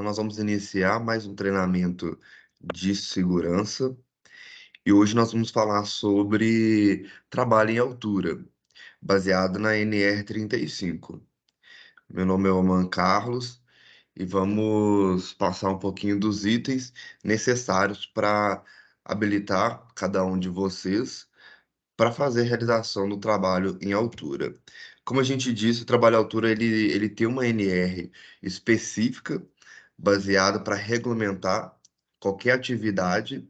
Então, nós vamos iniciar mais um treinamento de segurança e hoje nós vamos falar sobre trabalho em altura, baseado na NR 35. Meu nome é Oman Carlos e vamos passar um pouquinho dos itens necessários para habilitar cada um de vocês para fazer a realização do trabalho em altura. Como a gente disse, o trabalho em altura ele tem uma NR específica, baseada para regulamentar qualquer atividade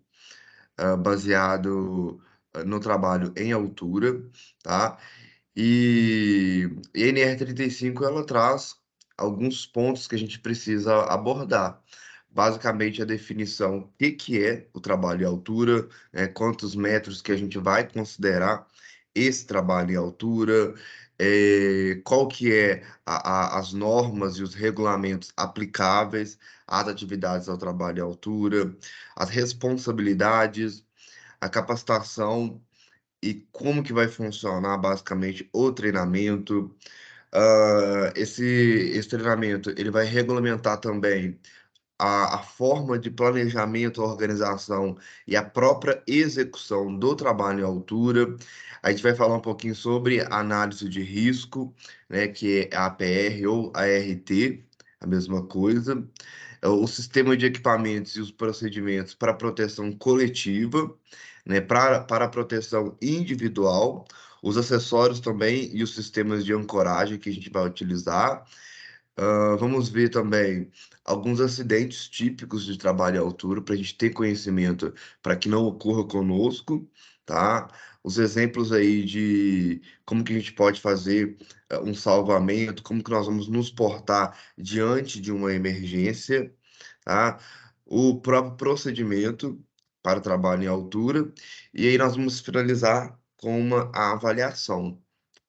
baseado no trabalho em altura, tá? E a NR 35 ela traz alguns pontos que a gente precisa abordar. Basicamente, a definição, o que que é o trabalho em altura, quantos metros que a gente vai considerar esse trabalho em altura, qual que é as normas e os regulamentos aplicáveis às atividades ao trabalho em altura, as responsabilidades, a capacitação e como que vai funcionar basicamente o treinamento. Esse treinamento ele vai regulamentar também a forma de planejamento, organização e a própria execução do trabalho em altura. A gente vai falar um pouquinho sobre análise de risco, né, que é a APR ou a ART, a mesma coisa. O sistema de equipamentos e os procedimentos para proteção coletiva, né, para a proteção individual, os acessórios também e os sistemas de ancoragem que a gente vai utilizar. Vamos ver também alguns acidentes típicos de trabalho à altura, para a gente ter conhecimento para que não ocorra conosco, tá? Os exemplos aí de como que a gente pode fazer um salvamento, como que nós vamos nos portar diante de uma emergência, tá? O próprio procedimento para o trabalho em altura, e aí nós vamos finalizar com uma avaliação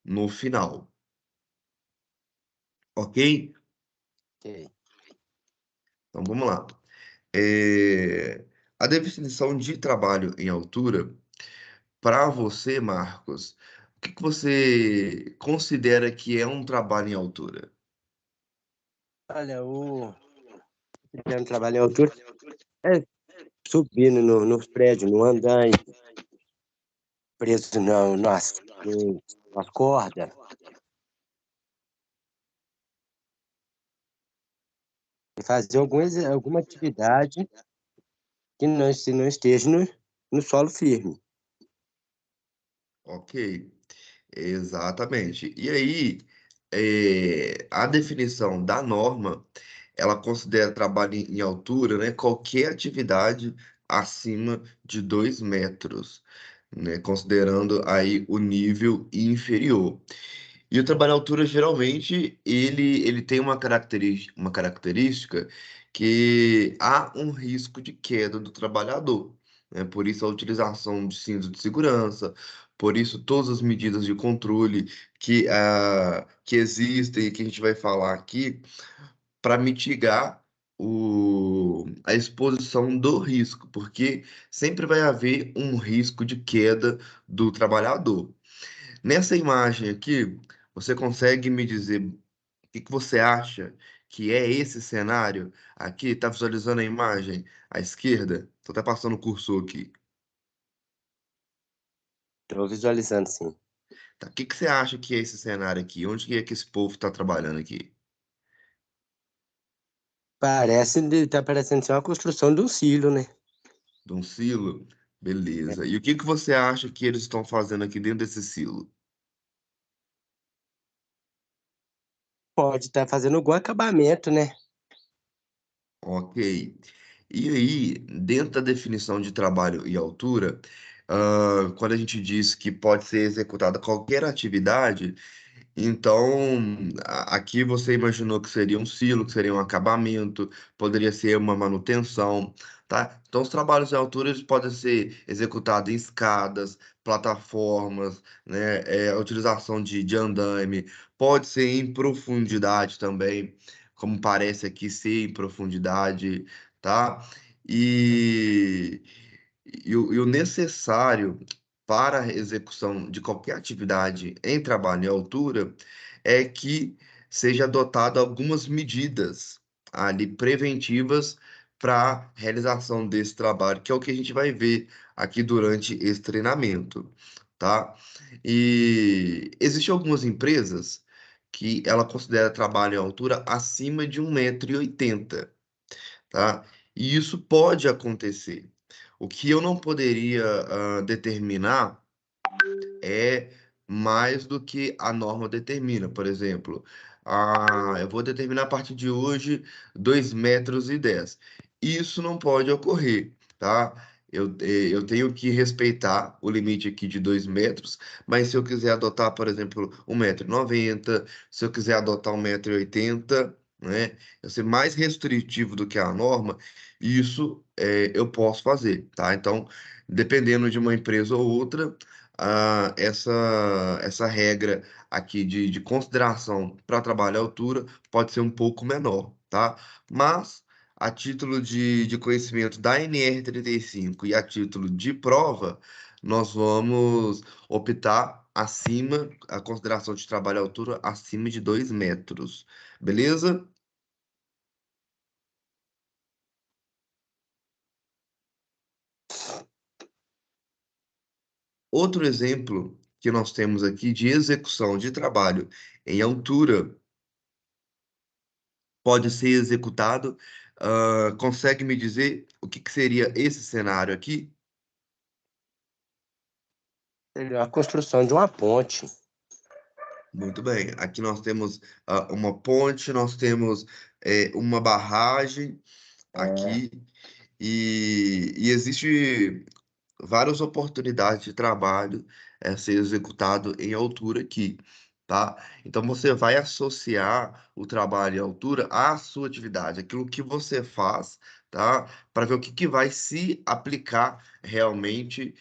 no final, ok? Ok. Então vamos lá. É, a definição de trabalho em altura, para você, Marcos, o que que você considera que é um trabalho em altura? Olha, o pequeno trabalho em altura é subindo nos prédios, no andaime, preso nas cordas, e fazer alguma atividade que não, se não esteja no solo firme. Ok, exatamente. E aí, a definição da norma, ela considera trabalho em altura, né, qualquer atividade acima de 2 metros, né, considerando aí o nível inferior. E o trabalho à altura, geralmente, ele tem uma característica que há um risco de queda do trabalhador, né? Por isso a utilização de cinto de segurança, por isso todas as medidas de controle que existem e que a gente vai falar aqui para mitigar a exposição do risco, porque sempre vai haver um risco de queda do trabalhador. Nessa imagem aqui, você consegue me dizer o que que você acha que é esse cenário? Aqui, está visualizando a imagem à esquerda? Estou até passando o cursor aqui. Estou visualizando, sim. Tá? O que que você acha que é esse cenário aqui? Onde que é que esse povo está trabalhando aqui? Tá parecendo ser uma construção de um silo, né? De um silo? É. Beleza. E o que que você acha que eles estão fazendo aqui dentro desse silo? Pode estar fazendo algum acabamento, né? Ok. E aí, dentro da definição de trabalho e altura, quando a gente diz que pode ser executada qualquer atividade, então aqui você imaginou que seria um silo, que seria um acabamento, poderia ser uma manutenção, tá? Então, os trabalhos em altura eles podem ser executados em escadas, plataformas, né? A utilização de andaime, pode ser em profundidade também, como parece aqui ser em profundidade, tá? E, e o necessário para a execução de qualquer atividade em trabalho em altura é que seja adotado algumas medidas, ali preventivas para realização desse trabalho, que é o que a gente vai ver aqui durante esse treinamento, tá? E existem algumas empresas que ela considera trabalho em altura acima de 1,80 m, tá? E isso pode acontecer. O que eu não poderia determinar é mais do que a norma determina. Por exemplo, eu vou determinar a partir de hoje 2,10 m. Isso não pode ocorrer, tá? Eu tenho que respeitar o limite aqui de 2 metros, mas se eu quiser adotar, por exemplo, 1,90 m, se eu quiser adotar 1,80 m, né? Eu ser mais restritivo do que a norma, isso eu posso fazer, tá? Então, dependendo de uma empresa ou outra, essa regra aqui de consideração para trabalho à altura pode ser um pouco menor, tá? Mas, a título de conhecimento da NR 35 e a título de prova, nós vamos optar acima, a consideração de trabalho à altura acima de 2 metros, beleza? Outro exemplo que nós temos aqui de execução de trabalho em altura pode ser executado. Consegue me dizer o que que seria esse cenário aqui? A construção de uma ponte. Muito bem. Aqui nós temos uma ponte, nós temos uma barragem É, aqui, e existe várias oportunidades de trabalho a ser executado em altura aqui, tá? Então você vai associar o trabalho em altura à sua atividade, aquilo que você faz, tá? Para ver o que que vai se aplicar realmente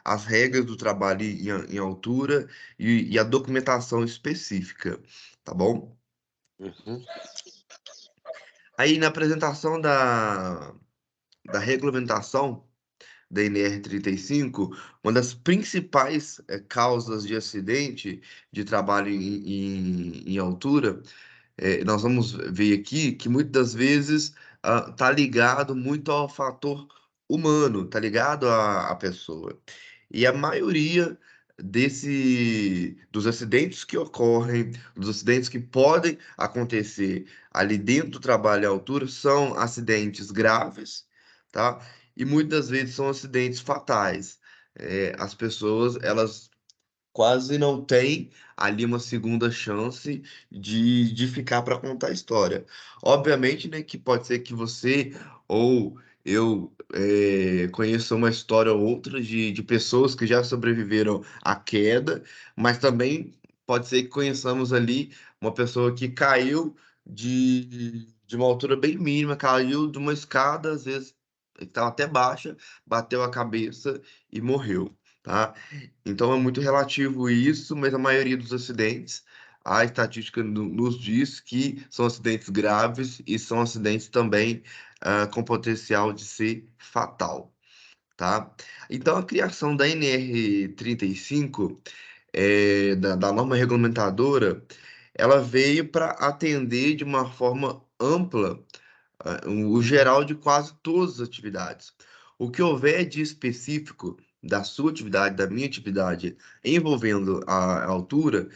as regras do trabalho em altura e a documentação específica, tá bom? uhum. Aí na apresentação da regulamentação da NR 35, uma das principais causas de acidente de trabalho em altura, nós vamos ver aqui que muitas das vezes tá ligado muito ao fator humano, tá ligado à pessoa. E a maioria dos acidentes que ocorrem, dos acidentes que podem acontecer ali dentro do trabalho à altura, são acidentes graves, tá? E muitas vezes são acidentes fatais. As pessoas, elas quase não tem ali uma segunda chance de ficar para contar a história. Obviamente, né, que pode ser que você ou eu conheça uma história ou outra de pessoas que já sobreviveram à queda, mas também pode ser que conheçamos ali uma pessoa que caiu de uma altura bem mínima, caiu de uma escada, às vezes estava até baixa, bateu a cabeça e morreu, tá? Então é muito relativo isso, mas a maioria dos acidentes, a estatística nos diz que são acidentes graves e são acidentes também com potencial de ser fatal, tá? Então a criação da NR 35, da norma regulamentadora, ela veio para atender de uma forma ampla o geral de quase todas as atividades. O que houver de específico da sua atividade, da minha atividade, envolvendo a altura,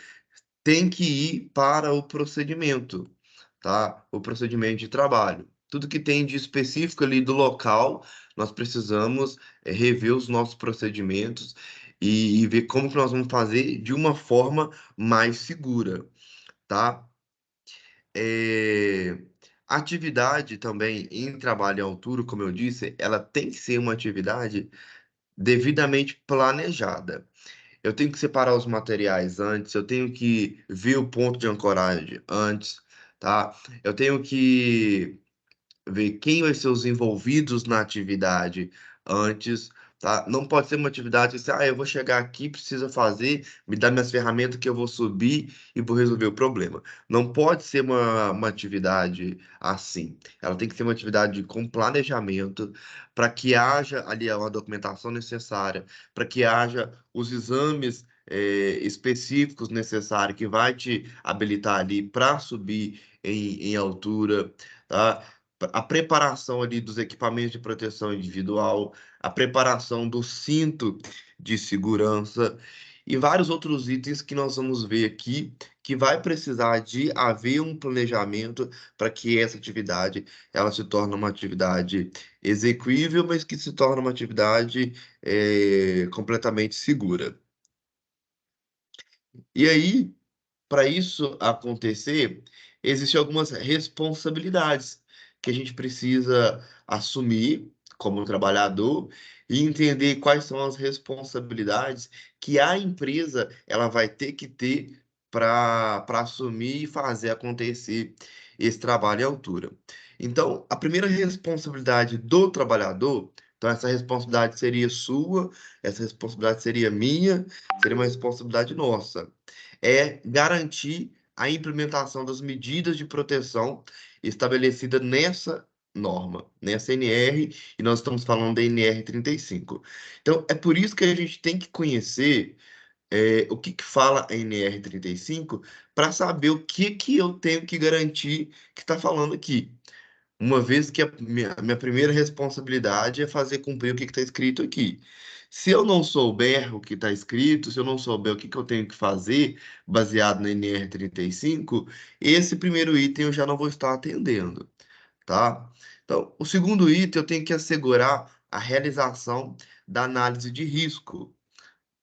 tem que ir para o procedimento, tá? O procedimento de trabalho. Tudo que tem de específico ali do local, nós precisamos rever os nossos procedimentos e ver como que nós vamos fazer de uma forma mais segura, tá? É, Atividade também em trabalho em altura, como eu disse, ela tem que ser uma atividade devidamente planejada. Eu tenho que separar os materiais antes, eu tenho que ver o ponto de ancoragem antes, tá? Eu tenho que ver quem vai ser os envolvidos na atividade antes, tá? Não pode ser uma atividade assim, eu vou chegar aqui, precisa fazer, me dá minhas ferramentas que eu vou subir e vou resolver o problema. Não pode ser uma atividade assim. Ela tem que ser uma atividade com planejamento, para que haja ali uma documentação necessária, para que haja os exames. específicos necessários que vai te habilitar ali para subir em altura, tá? A preparação ali dos equipamentos de proteção individual, a preparação do cinto de segurança e vários outros itens que nós vamos ver aqui que vai precisar de haver um planejamento para que essa atividade ela se torne uma atividade exequível, mas que se torne uma atividade completamente segura. E aí, para isso acontecer, existem algumas responsabilidades que a gente precisa assumir como trabalhador e entender quais são as responsabilidades que a empresa ela vai ter que ter para assumir e fazer acontecer esse trabalho à altura. Então, a primeira responsabilidade do trabalhador, então essa responsabilidade seria sua, essa responsabilidade seria minha, seria uma responsabilidade nossa é garantir a implementação das medidas de proteção estabelecida nessa norma, nessa NR, e nós estamos falando da NR 35. Então, é por isso que a gente tem que conhecer o que fala a NR 35 para saber o que eu tenho que garantir que está falando aqui. Uma vez que a minha primeira responsabilidade é fazer cumprir o que está escrito aqui. Se eu não souber o que está escrito, se eu não souber o que eu tenho que fazer, baseado na NR 35, esse primeiro item eu já não vou estar atendendo, tá? Então, o segundo item eu tenho que assegurar a realização da análise de risco,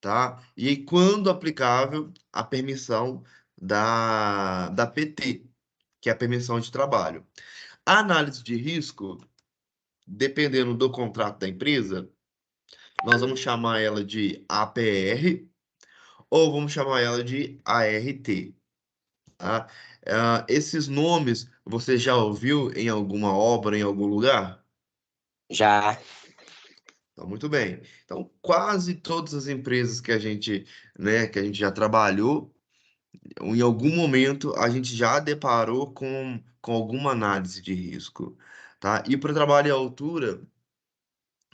tá? E aí, quando aplicável, a permissão da PT, que é a permissão de trabalho. A análise de risco, dependendo do contrato da empresa, nós vamos chamar ela de APR ou vamos chamar ela de ART, tá? Esses nomes você já ouviu em alguma obra, em algum lugar? Já. Então, muito bem. Então, quase todas as empresas que a gente já trabalhou, em algum momento a gente já deparou com alguma análise de risco, tá? E para o trabalho à altura,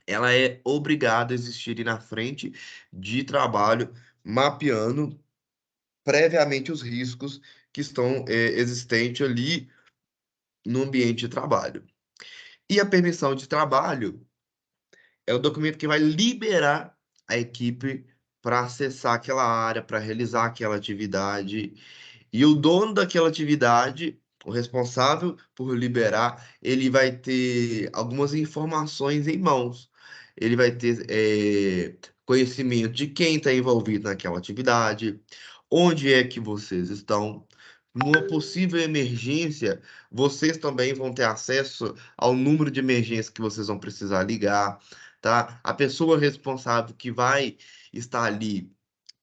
ela é obrigada a existir na frente de trabalho, mapeando previamente os riscos que estão existentes ali no ambiente de trabalho. E a permissão de trabalho é o documento que vai liberar a equipe para acessar aquela área, para realizar aquela atividade. E o dono daquela atividade, o responsável por liberar, ele vai ter algumas informações em mãos. Ele vai ter conhecimento de quem está envolvido naquela atividade, onde é que vocês estão. Numa possível emergência, vocês também vão ter acesso ao número de emergência que vocês vão precisar ligar, tá? A pessoa responsável que vai estar ali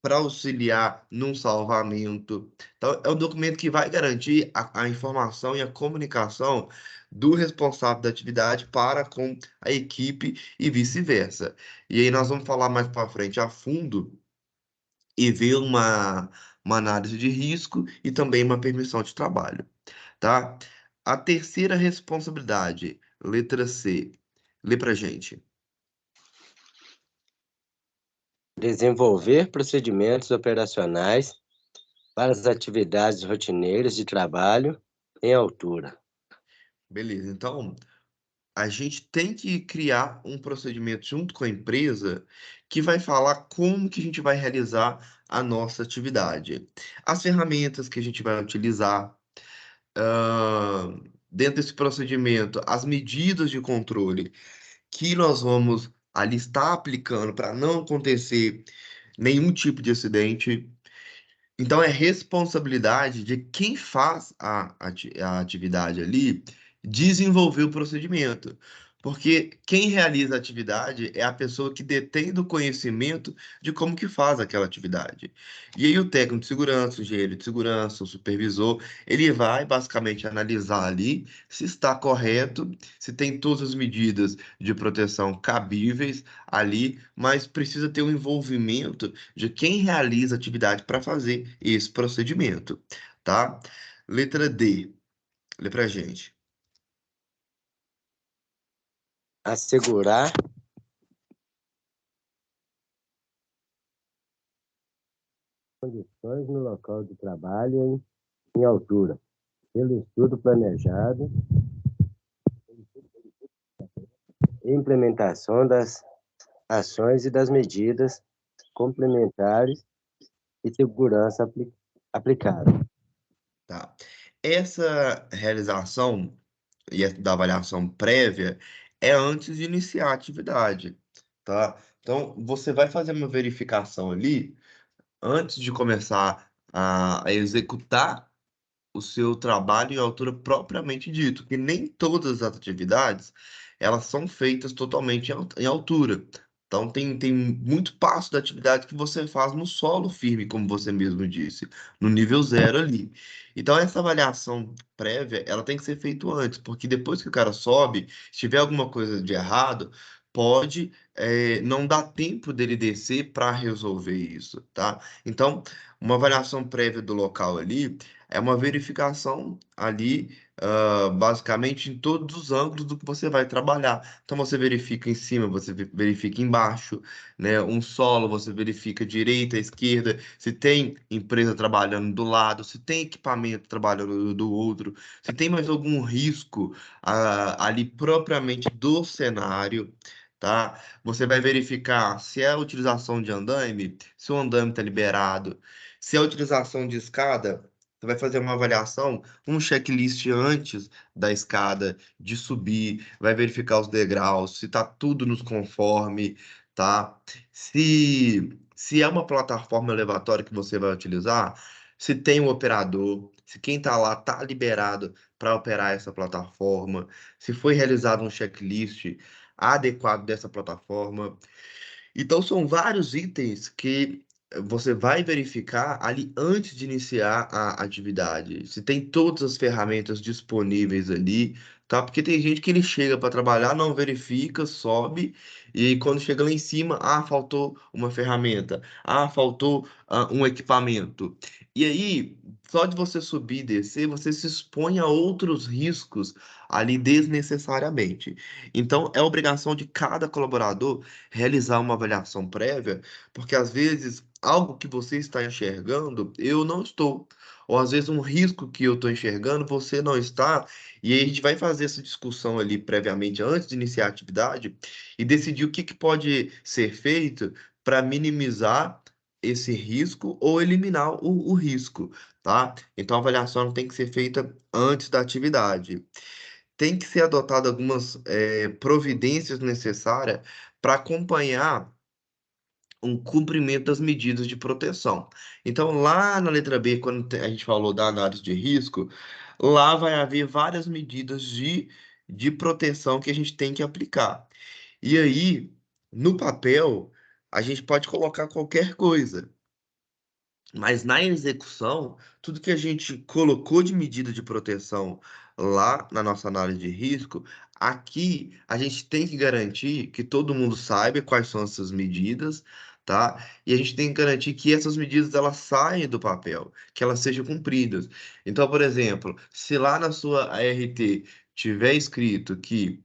para auxiliar num salvamento. Então, é um documento que vai garantir a informação e a comunicação do responsável da atividade para com a equipe e vice-versa. E aí nós vamos falar mais para frente a fundo e ver uma análise de risco e também uma permissão de trabalho, tá? A terceira responsabilidade, letra C. Lê pra gente. Desenvolver procedimentos operacionais para as atividades rotineiras de trabalho em altura. Beleza, então a gente tem que criar um procedimento junto com a empresa que vai falar como que a gente vai realizar a nossa atividade. As ferramentas que a gente vai utilizar, dentro desse procedimento, as medidas de controle que nós vamos ali estar aplicando para não acontecer nenhum tipo de acidente. Então, é responsabilidade de quem faz a atividade ali desenvolver o procedimento. Porque quem realiza a atividade é a pessoa que detém do conhecimento de como que faz aquela atividade. E aí o técnico de segurança, o engenheiro de segurança, o supervisor, ele vai basicamente analisar ali se está correto, se tem todas as medidas de proteção cabíveis ali, mas precisa ter um envolvimento de quem realiza a atividade para fazer esse procedimento, tá? Letra D, lê pra gente. Assegurar condições no local de trabalho em altura, pelo estudo planejado e implementação das ações e das medidas complementares e segurança aplicada. Tá? Essa realização da avaliação prévia é antes de iniciar a atividade, tá? Então, você vai fazer uma verificação ali antes de começar a executar o seu trabalho em altura propriamente dito, que nem todas as atividades elas são feitas totalmente em altura. Então tem muito passo da atividade que você faz no solo firme, como você mesmo disse, no nível zero ali. Então essa avaliação prévia, ela tem que ser feita antes, porque depois que o cara sobe, se tiver alguma coisa de errado, pode não dar tempo dele descer para resolver isso, tá? Então, uma avaliação prévia do local ali é uma verificação ali, basicamente em todos os ângulos do que você vai trabalhar. Então você verifica em cima, você verifica embaixo, né? Um solo, você verifica direita, esquerda, se tem empresa trabalhando do lado, se tem equipamento trabalhando do outro, se tem mais algum risco, ali propriamente do cenário. Tá? Você vai verificar se é a utilização de andaime, se o andaime está liberado, se é a utilização de escada, você vai fazer uma avaliação, um checklist antes da escada de subir, vai verificar os degraus, se está tudo nos conforme, tá? Se é uma plataforma elevatória que você vai utilizar, se tem um operador, se quem está lá está liberado para operar essa plataforma, se foi realizado um checklist adequado dessa plataforma. Então, são vários itens que você vai verificar ali antes de iniciar a atividade. Se tem todas as ferramentas disponíveis ali, tá? Porque tem gente que ele chega para trabalhar, não verifica, sobe, e aí quando chega lá em cima, faltou uma ferramenta, faltou um equipamento. E aí, só de você subir e descer, você se expõe a outros riscos ali desnecessariamente. Então, é obrigação de cada colaborador realizar uma avaliação prévia, porque às vezes algo que você está enxergando, eu não estou. Ou às vezes um risco que eu estou enxergando, você não está. E aí a gente vai fazer essa discussão ali previamente, antes de iniciar a atividade, e decidir o que que pode ser feito para minimizar esse risco ou eliminar o risco, tá? Então a avaliação tem que ser feita antes da atividade. Tem que ser adotada algumas providências necessárias para acompanhar um cumprimento das medidas de proteção. Então, lá na letra B, quando a gente falou da análise de risco, lá vai haver várias medidas de proteção que a gente tem que aplicar. E aí, no papel, a gente pode colocar qualquer coisa. Mas na execução, tudo que a gente colocou de medida de proteção lá na nossa análise de risco, aqui a gente tem que garantir que todo mundo saiba quais são essas medidas, tá? E a gente tem que garantir que essas medidas elas saem do papel, que elas sejam cumpridas. Então, por exemplo, se lá na sua ART tiver escrito que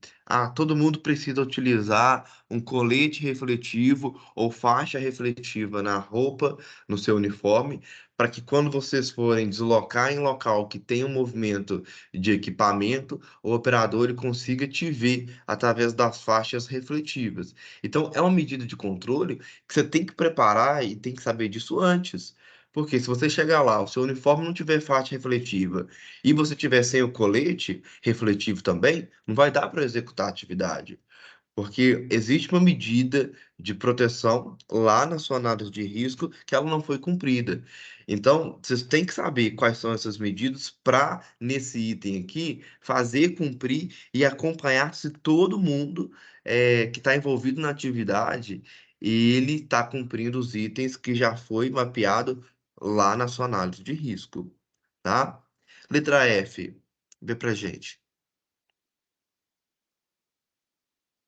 todo mundo precisa utilizar um colete refletivo ou faixa refletiva na roupa no seu uniforme, para que quando vocês forem deslocar em local que tem um movimento de equipamento, o operador ele consiga te ver através das faixas refletivas. Então, é uma medida de controle que você tem que preparar e tem que saber disso antes. Porque se você chegar lá, o seu uniforme não tiver faixa refletiva e você tiver sem o colete refletivo também, não vai dar para executar a atividade. Porque existe uma medida de proteção lá na sua análise de risco que ela não foi cumprida. Então, vocês têm que saber quais são essas medidas para, nesse item aqui, fazer cumprir e acompanhar se todo mundo que está envolvido na atividade, ele está cumprindo os itens que já foi mapeado lá na sua análise de risco, tá? Letra F, vê pra gente.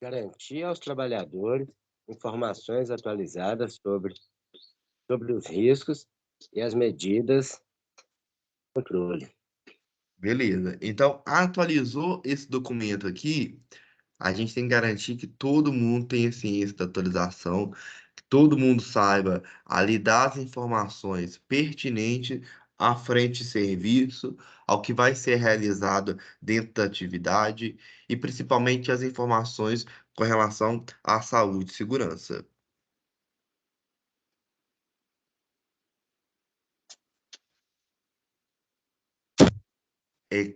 Garantir aos trabalhadores informações atualizadas sobre os riscos e as medidas de controle. Beleza. Então, atualizou esse documento aqui, a gente tem que garantir que todo mundo tenha ciência da atualização, que todo mundo saiba ali dar as informações pertinentes à frente de serviço, ao que vai ser realizado dentro da atividade e principalmente as informações com relação à saúde e segurança.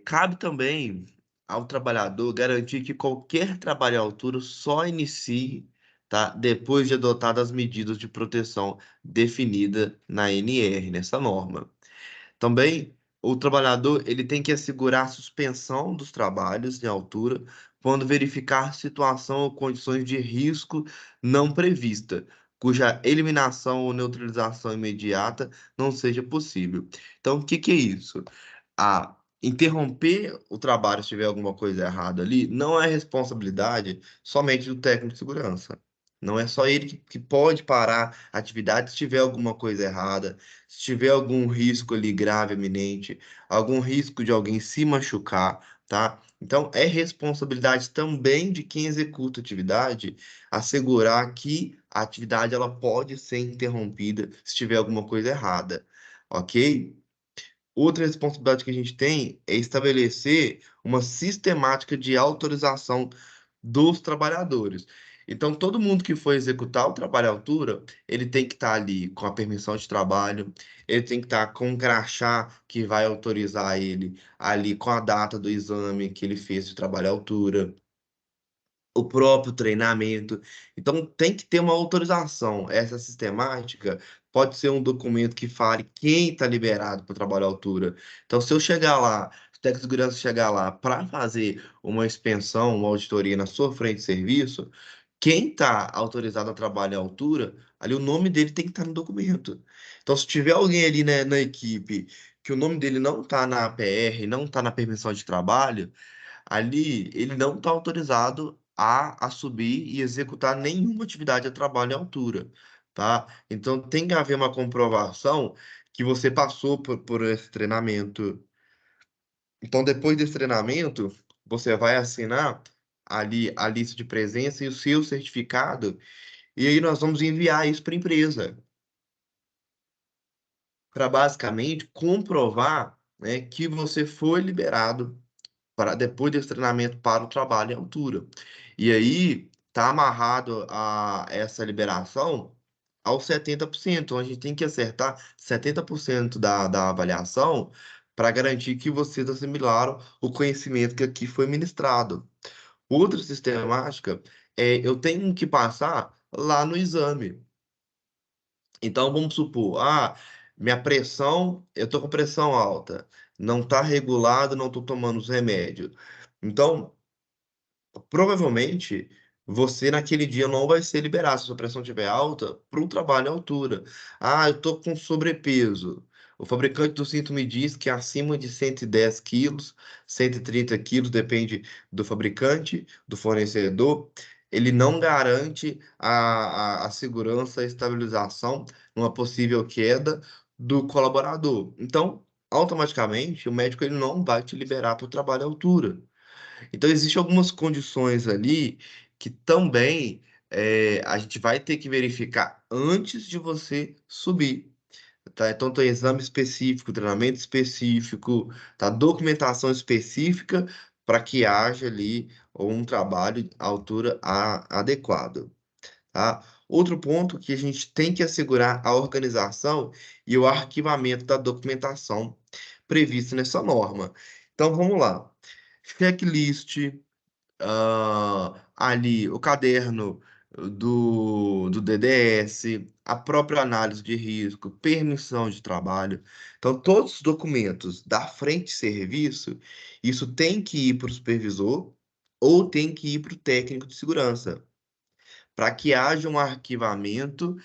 Cabe também ao trabalhador garantir que qualquer trabalho à altura só inicie, tá, depois de adotadas as medidas de proteção definidas na NR, nessa norma. Também, o trabalhador ele tem que assegurar a suspensão dos trabalhos em altura quando verificar situação ou condições de risco não prevista, cuja eliminação ou neutralização imediata não seja possível. Então, o que que é isso? A interromper o trabalho se tiver alguma coisa errada ali não é responsabilidade somente do técnico de segurança. Não é só ele que pode parar a atividade se tiver alguma coisa errada, se tiver algum risco ali grave, iminente, algum risco de alguém se machucar, tá? Então, é responsabilidade também de quem executa a atividade assegurar que a atividade ela pode ser interrompida se tiver alguma coisa errada, ok? Outra responsabilidade que a gente tem é estabelecer uma sistemática de autorização dos trabalhadores. Então, todo mundo que for executar o trabalho à altura, ele tem que estar ali com a permissão de trabalho, ele tem que estar com o crachá que vai autorizar ele ali com a data do exame que ele fez de trabalho à altura, o próprio treinamento. Então, tem que ter uma autorização. Essa sistemática pode ser um documento que fale quem está liberado para o trabalho à altura. Então, se eu chegar lá, se o técnico de segurança chegar lá para fazer uma inspeção, uma auditoria na sua frente de serviço, quem está autorizado a trabalho à altura, ali o nome dele tem que estar no documento. Então, se tiver alguém ali, né, na equipe que o nome dele não está na APR, não está na permissão de trabalho, ali ele não está autorizado a subir e executar nenhuma atividade a trabalho à altura, tá? Então tem que haver uma comprovação que você passou por esse treinamento. Então, depois desse treinamento, você vai assinar ali a lista de presença e o seu certificado, e aí nós vamos enviar isso para a empresa, para basicamente comprovar, né, que você foi liberado para depois desse treinamento para o trabalho em altura. E aí tá amarrado a essa liberação aos 70%. Então a gente tem que acertar 70% da avaliação para garantir que vocês assimilaram o conhecimento que aqui foi ministrado. Outra sistemática é eu tenho que passar lá no exame. Então vamos supor, minha pressão, eu tô com pressão alta, não tá regulado, não tô tomando os remédios. Então, provavelmente, você naquele dia não vai ser liberado, se a sua pressão estiver alta, para um trabalho à altura. Eu tô com sobrepeso. O fabricante do cinto me diz que acima de 110 quilos, 130 quilos, depende do fabricante, do fornecedor, ele não garante a segurança e estabilização numa possível queda do colaborador. Então, automaticamente, o médico ele não vai te liberar para o trabalho à altura. Então, existem algumas condições ali que também a gente vai ter que verificar antes de você subir, tá? Então, tem exame específico, treinamento específico, tá? Documentação específica para que haja ali um trabalho à altura adequado, tá? Outro ponto que a gente tem que assegurar a organização e o arquivamento da documentação prevista nessa norma. Então, vamos lá. Checklist, ali o caderno do DDS, a própria análise de risco, permissão de trabalho. Então, todos os documentos da frente de serviço, isso tem que ir para o supervisor ou tem que ir para o técnico de segurança, para que haja um arquivamento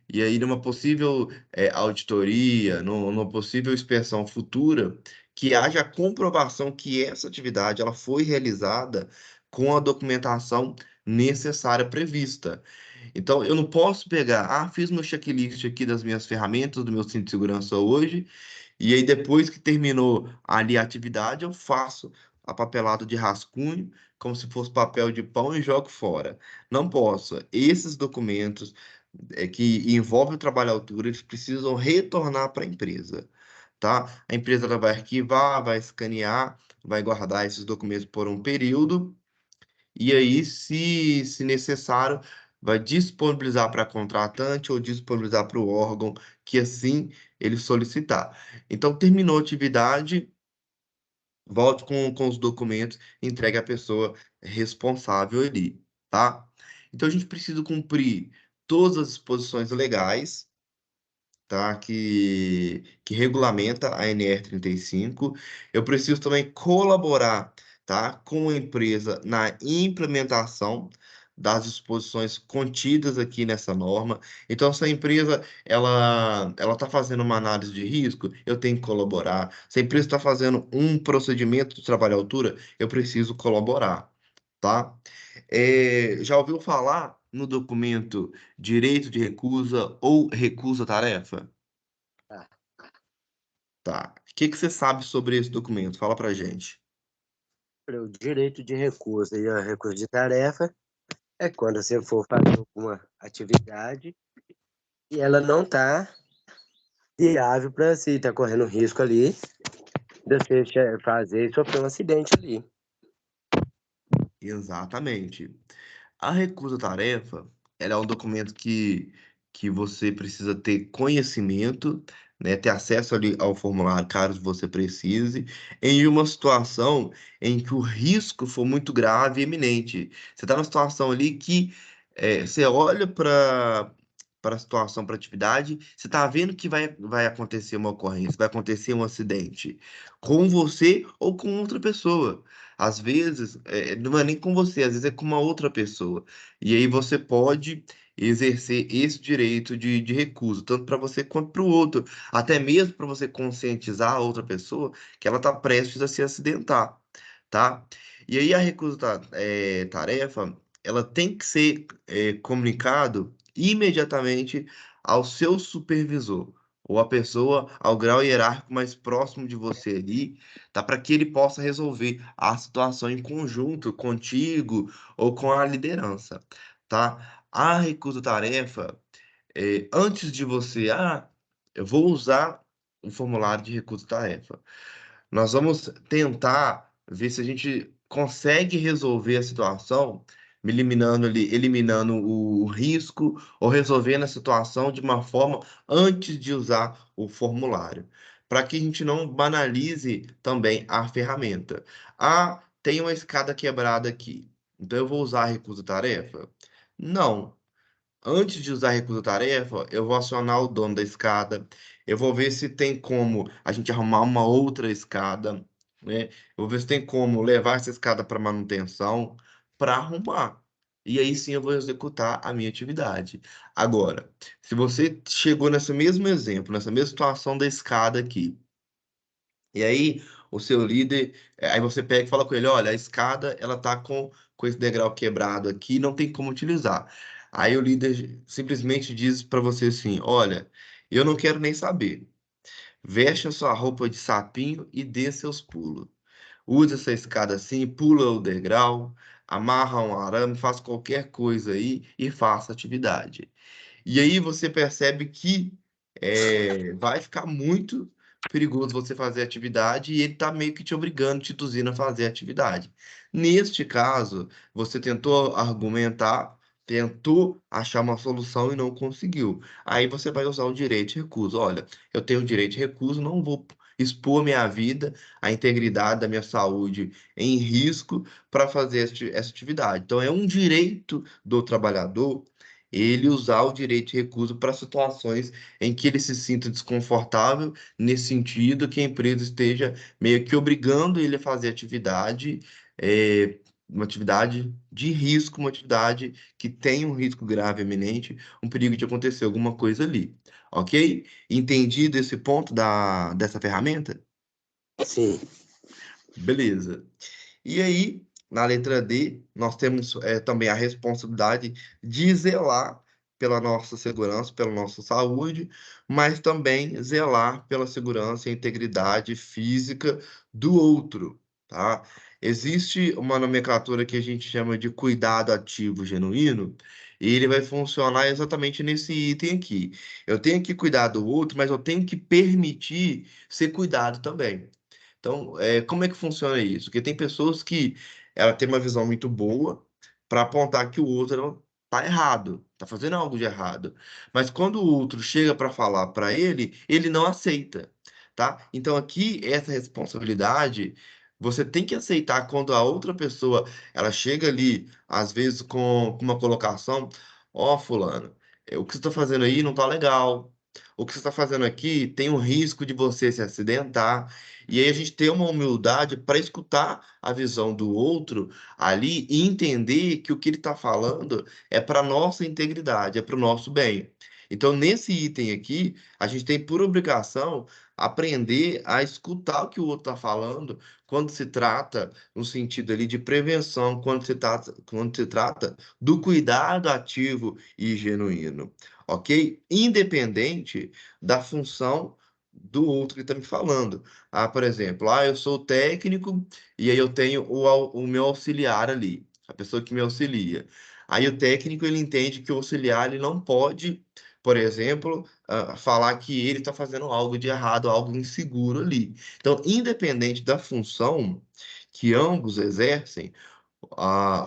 e aí, numa possível auditoria, numa possível inspeção futura, que haja a comprovação que essa atividade ela foi realizada com a documentação necessária prevista. Então, eu não posso pegar, fiz meu checklist aqui das minhas ferramentas, do meu cinto de segurança hoje, e aí depois que terminou ali a atividade, eu faço a papelada de rascunho, como se fosse papel de pão e jogo fora. Não posso. Esses documentos que envolve o trabalho à altura, eles precisam retornar para a empresa, tá? A empresa ela vai arquivar, vai escanear, vai guardar esses documentos por um período, e aí, se necessário, vai disponibilizar para contratante ou disponibilizar para o órgão que assim ele solicitar. Então, terminou a atividade, volte com os documentos, entregue à pessoa responsável ali, tá? Então, a gente precisa cumprir todas as disposições legais, tá? Que regulamenta a NR 35. Eu preciso também colaborar, tá? Com a empresa na implementação das disposições contidas aqui nessa norma. Então, se a empresa ela está fazendo uma análise de risco, eu tenho que colaborar. Se a empresa está fazendo um procedimento de trabalho à altura, eu preciso colaborar, tá? Já ouviu falar no documento direito de recusa ou recusa-tarefa? Tá. Tá. O que que você sabe sobre esse documento? Fala pra gente. O direito de recusa e o recurso de tarefa é quando você for fazer alguma atividade e ela não está viável para si, está correndo risco ali de você fazer e sofrer um acidente ali. Exatamente. A recusa-tarefa, ela é um documento que você precisa ter conhecimento, né, ter acesso ali ao formulário, caso você precise, em uma situação em que o risco for muito grave e iminente. Você está numa situação ali que você olha para a situação, para a atividade, você está vendo que vai acontecer uma ocorrência, vai acontecer um acidente com você ou com outra pessoa. Às vezes, não é nem com você, às vezes é com uma outra pessoa. E aí você pode exercer esse direito de recusa, tanto para você quanto para o outro. Até mesmo para você conscientizar a outra pessoa que ela está prestes a se acidentar, tá? E aí a tarefa, ela tem que ser comunicado imediatamente ao seu supervisor. Ou a pessoa ao grau hierárquico mais próximo de você ali, tá? Para que ele possa resolver a situação em conjunto contigo ou com a liderança, tá? A recusa-tarefa, antes de você, eu vou usar o formulário de recusa-tarefa. Nós vamos tentar ver se a gente consegue resolver a situação, eliminando o risco ou resolvendo a situação de uma forma antes de usar o formulário, para que a gente não banalize também a ferramenta. Tem uma escada quebrada aqui, então eu vou usar a recusa-tarefa? Não. Antes de usar recusa-tarefa, eu vou acionar o dono da escada. Eu vou ver se tem como a gente arrumar uma outra escada, né? Eu vou ver se tem como levar essa escada para manutenção, para arrumar. E aí sim eu vou executar a minha atividade. Agora, se você chegou nesse mesmo exemplo, nessa mesma situação da escada aqui, e aí, o seu líder, aí você pega e fala com ele, olha, a escada, ela tá com esse degrau quebrado aqui, não tem como utilizar. Aí o líder simplesmente diz para você assim, olha, eu não quero nem saber. Veste a sua roupa de sapinho e dê seus pulos. Use essa escada assim, pula o degrau, amarra um arame, faz qualquer coisa aí e faça atividade. E aí você percebe que vai ficar muito perigoso você fazer atividade e ele está meio que te obrigando, te induzindo a fazer atividade. Neste caso, você tentou argumentar, tentou achar uma solução e não conseguiu. Aí você vai usar o direito de recuso. Olha, eu tenho o direito de recuso, não vou expor minha vida, a integridade da minha saúde em risco para fazer essa atividade. Então, é um direito do trabalhador ele usar o direito de recusa para situações em que ele se sinta desconfortável, nesse sentido, que a empresa esteja meio que obrigando ele a fazer atividade, uma atividade de risco, uma atividade que tem um risco grave eminente, um perigo de acontecer alguma coisa ali. Ok? Entendido esse ponto dessa ferramenta? Sim, Beleza. E aí, na letra D, nós temos também a responsabilidade de zelar pela nossa segurança, pela nossa saúde, mas também zelar pela segurança e integridade física do outro. tá? Existe uma nomenclatura que a gente chama de cuidado ativo genuíno, e ele vai funcionar exatamente nesse item aqui. Eu tenho que cuidar do outro, mas eu tenho que permitir ser cuidado também. Então, como é que funciona isso? Porque tem pessoas que ela tem uma visão muito boa para apontar que o outro tá errado, tá fazendo algo de errado. Mas quando o outro chega para falar para ele, ele não aceita, tá? Então aqui essa responsabilidade você tem que aceitar quando a outra pessoa ela chega ali, às vezes com uma colocação, ó, fulano, o que você está fazendo aí não tá legal. O que você está fazendo aqui tem um risco de você se acidentar. E aí a gente ter uma humildade para escutar a visão do outro ali e entender que o que ele está falando é para nossa integridade, é para o nosso bem. Então, nesse item aqui, a gente tem por obrigação aprender a escutar o que o outro está falando quando se trata no sentido ali de prevenção, quando se trata do cuidado ativo e genuíno, ok? Independente da função do outro que está me falando. Ah, por exemplo, eu sou o técnico e aí eu tenho o meu auxiliar ali, a pessoa que me auxilia. Aí o técnico ele entende que o auxiliar ele não pode, por exemplo, falar que ele está fazendo algo de errado, algo inseguro ali. Então, independente da função que ambos exercem,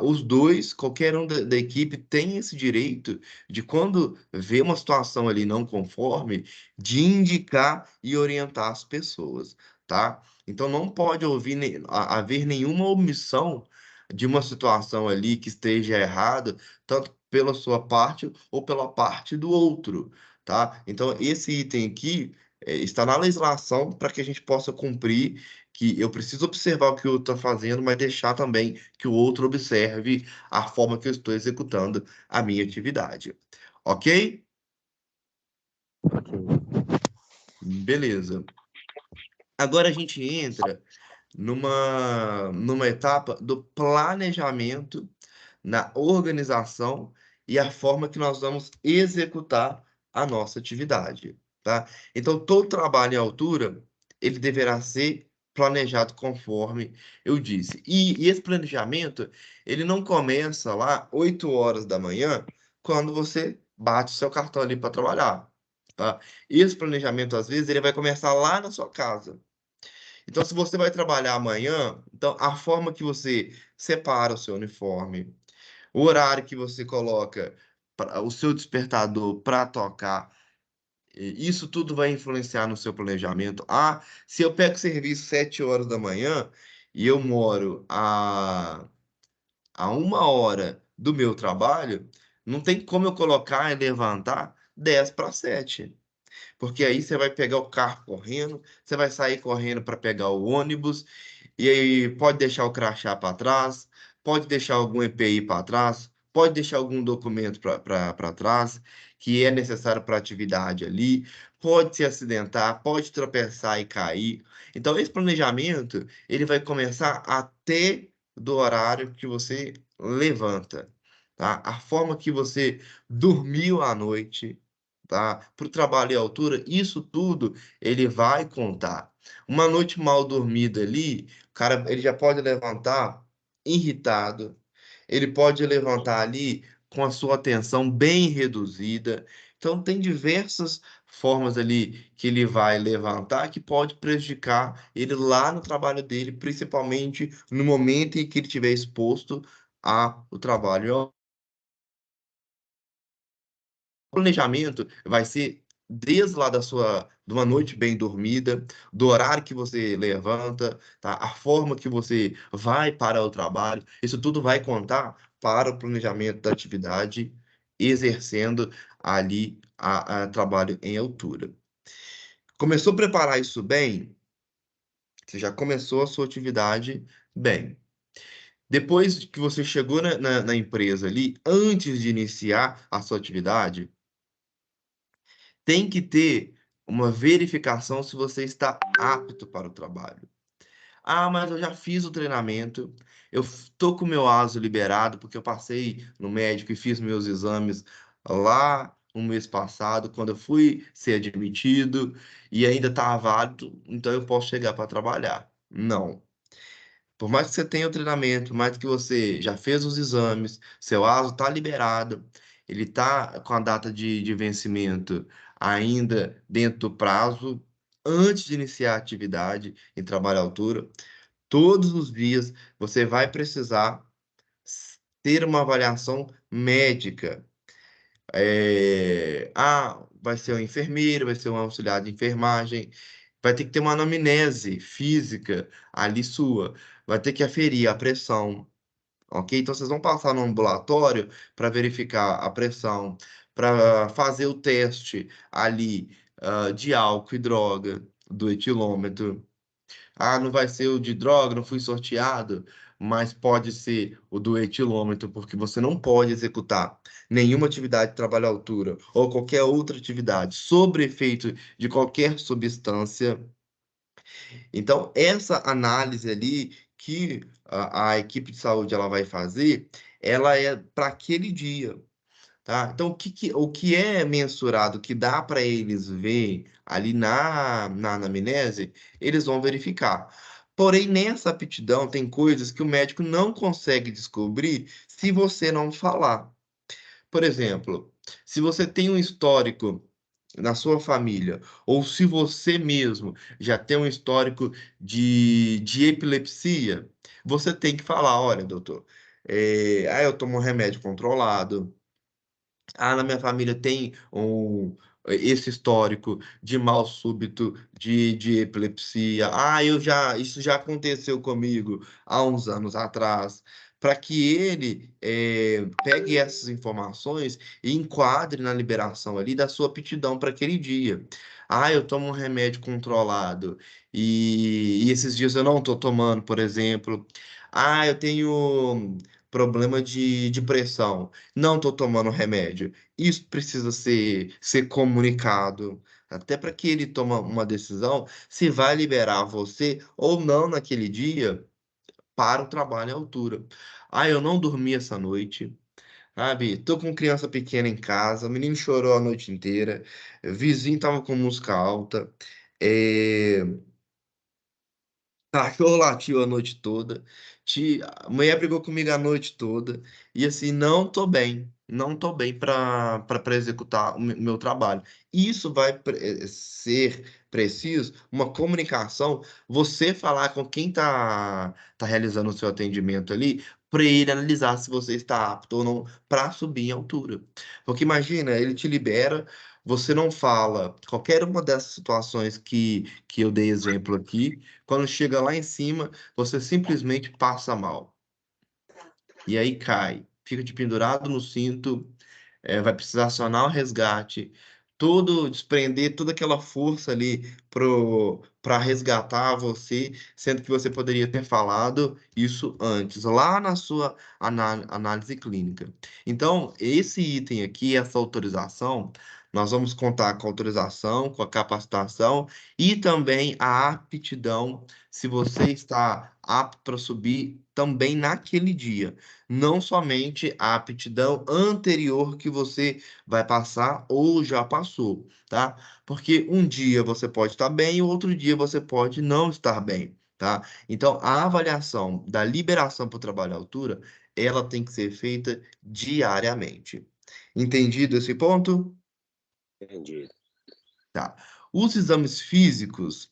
os dois, qualquer um da equipe tem esse direito de, quando vê uma situação ali não conforme, de indicar e orientar as pessoas, tá? Então não pode haver nenhuma omissão de uma situação ali que esteja errada, tanto pela sua parte ou pela parte do outro, tá? Então esse item aqui está na legislação para que a gente possa cumprir, que eu preciso observar o que o outro está fazendo, mas deixar também que o outro observe a forma que eu estou executando a minha atividade. Ok? Ok. Beleza. Agora a gente entra numa etapa do planejamento, na organização e a forma que nós vamos executar a nossa atividade, tá? Então, todo trabalho em altura, ele deverá ser planejado conforme eu disse. E esse planejamento, ele não começa lá 8 horas da manhã, quando você bate o seu cartão ali para trabalhar, tá? Esse planejamento, às vezes, ele vai começar lá na sua casa. Então, se você vai trabalhar amanhã, então a forma que você separa o seu uniforme, o horário que você coloca o seu despertador para tocar, isso tudo vai influenciar no seu planejamento. Ah, se eu pego serviço 7 horas da manhã e eu moro a 1 hora do meu trabalho, não tem como eu colocar e levantar 10 para 7. Porque aí você vai pegar o carro correndo, você vai sair correndo para pegar o ônibus, e aí pode deixar o crachá para trás, pode deixar algum EPI para trás, pode deixar algum documento para trás que é necessário para a atividade ali, pode se acidentar, pode tropeçar e cair. Então, esse planejamento, ele vai começar até do horário que você levanta, tá? A forma que você dormiu à noite, tá? Para o trabalho em altura, isso tudo ele vai contar. Uma noite mal dormida ali, o cara ele já pode levantar irritado, ele pode levantar ali com a sua atenção bem reduzida. Então tem diversas formas ali que ele vai levantar que pode prejudicar ele lá no trabalho dele, principalmente no momento em que ele estiver exposto ao trabalho. Planejamento vai ser desde lá de uma noite bem dormida, do horário que você levanta, tá? A forma que você vai para o trabalho, isso tudo vai contar para o planejamento da atividade, exercendo ali a trabalho em altura. Começou a preparar isso bem, você já começou a sua atividade bem. Depois que você chegou na empresa ali, antes de iniciar a sua atividade, tem que ter uma verificação se você está apto para o trabalho. Ah, mas eu já fiz o treinamento, eu tô com o meu ASO liberado, porque eu passei no médico e fiz meus exames lá no mês passado, quando eu fui ser admitido, e ainda está válido, então eu posso chegar para trabalhar. Não. Por mais que você tenha o treinamento, por mais que você já fez os exames, seu ASO está liberado, ele está com a data de vencimento ainda dentro do prazo, antes de iniciar a atividade em trabalho à altura, todos os dias você vai precisar ter uma avaliação médica. Vai ser um enfermeiro, vai ser um auxiliar de enfermagem, vai ter que ter uma anamnese física ali sua, vai ter que aferir a pressão, ok? Então vocês vão passar no ambulatório para verificar a pressão, para fazer o teste ali, de álcool e droga, do etilômetro. Ah, não vai ser o de droga, não fui sorteado, mas pode ser o do etilômetro, porque você não pode executar nenhuma atividade de trabalho à altura ou qualquer outra atividade sob efeito de qualquer substância. Então, essa análise ali que a equipe de saúde ela vai fazer, ela é para aquele dia. Tá? Então, o que é mensurado, que dá para eles ver ali na anamnese, eles vão verificar. Porém, nessa aptidão, tem coisas que o médico não consegue descobrir se você não falar. Por exemplo, se você tem um histórico na sua família, ou se você mesmo já tem um histórico de epilepsia, você tem que falar: olha, doutor, eu tomo um remédio controlado. Ah, na minha família tem esse histórico de mal súbito de epilepsia. Isso já aconteceu comigo há uns anos atrás. Para que ele pegue essas informações e enquadre na liberação ali da sua aptidão para aquele dia. Ah, eu tomo um remédio controlado e esses dias eu não estou tomando, por exemplo. Ah, eu tenho problema de pressão, não estou tomando remédio. Isso precisa ser comunicado, até para que ele tome uma decisão se vai liberar você ou não naquele dia para o trabalho à altura. Ah, eu não dormi essa noite, sabe? Tô com criança pequena em casa, o menino chorou a noite inteira, o vizinho tava com música alta, é, cachorro latiu a noite toda. A mulher brigou comigo a noite toda. E assim, não tô bem. Não tô bem para executar o meu trabalho. Isso vai ser preciso uma comunicação, você falar com quem tá realizando o seu atendimento ali, para ele analisar se você está apto ou não para subir em altura. Porque imagina, ele te libera, você não fala qualquer uma dessas situações que eu dei exemplo aqui. Quando chega lá em cima, você simplesmente passa mal. E aí cai, fica de pendurado no cinto, vai precisar acionar o resgate, desprender toda aquela força ali para resgatar você, sendo que você poderia ter falado isso antes, lá na sua análise clínica. Então, esse item aqui, essa autorização, nós vamos contar com a autorização, com a capacitação e também a aptidão, se você está apto para subir também naquele dia, não somente a aptidão anterior que você vai passar ou já passou, tá? Porque um dia você pode estar bem e outro dia você pode não estar bem, tá? Então, a avaliação da liberação para o trabalho à altura, ela tem que ser feita diariamente. Entendido esse ponto? Entendi. Tá. Os exames físicos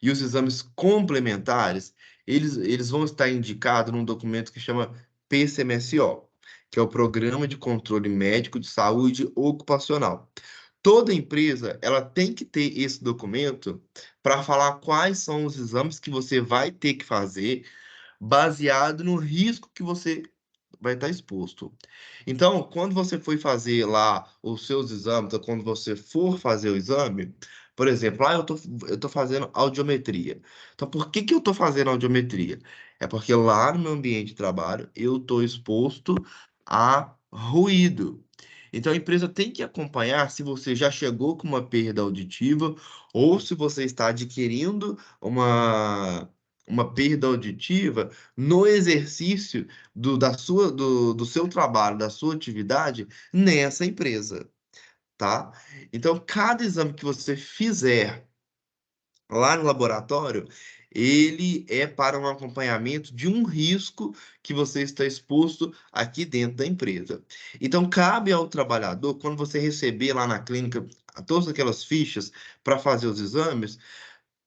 e os exames complementares, eles vão estar indicados num documento que chama PCMSO, que é o Programa de Controle Médico de Saúde Ocupacional. Toda empresa, ela tem que ter esse documento para falar quais são os exames que você vai ter que fazer baseado no risco que você vai estar exposto. Então, quando você for fazer lá os seus exames, ou quando você for fazer o exame, por exemplo, eu tô fazendo audiometria. Então, por que que eu estou fazendo audiometria? É porque lá no meu ambiente de trabalho eu estou exposto a ruído. Então, a empresa tem que acompanhar se você já chegou com uma perda auditiva ou se você está adquirindo uma perda auditiva no exercício do seu trabalho, da sua atividade nessa empresa, tá? Então, cada exame que você fizer lá no laboratório, ele é para um acompanhamento de um risco que você está exposto aqui dentro da empresa. Então, cabe ao trabalhador, quando você receber lá na clínica todas aquelas fichas para fazer os exames,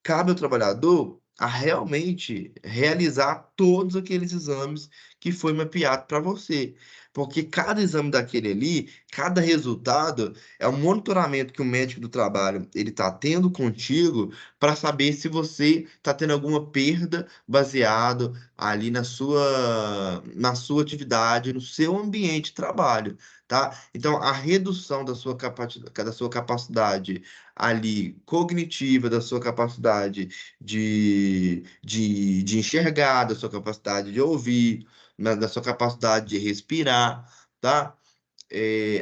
cabe ao trabalhador a realmente realizar todos aqueles exames que foi mapeado para você. Porque cada exame daquele ali, cada resultado é um monitoramento que o médico do trabalho ele está tendo contigo para saber se você está tendo alguma perda baseado ali na sua atividade, no seu ambiente de trabalho, tá? Então, a redução da sua capacidade ali cognitiva, da sua capacidade de enxergar, da sua capacidade de ouvir, da sua capacidade de respirar, tá?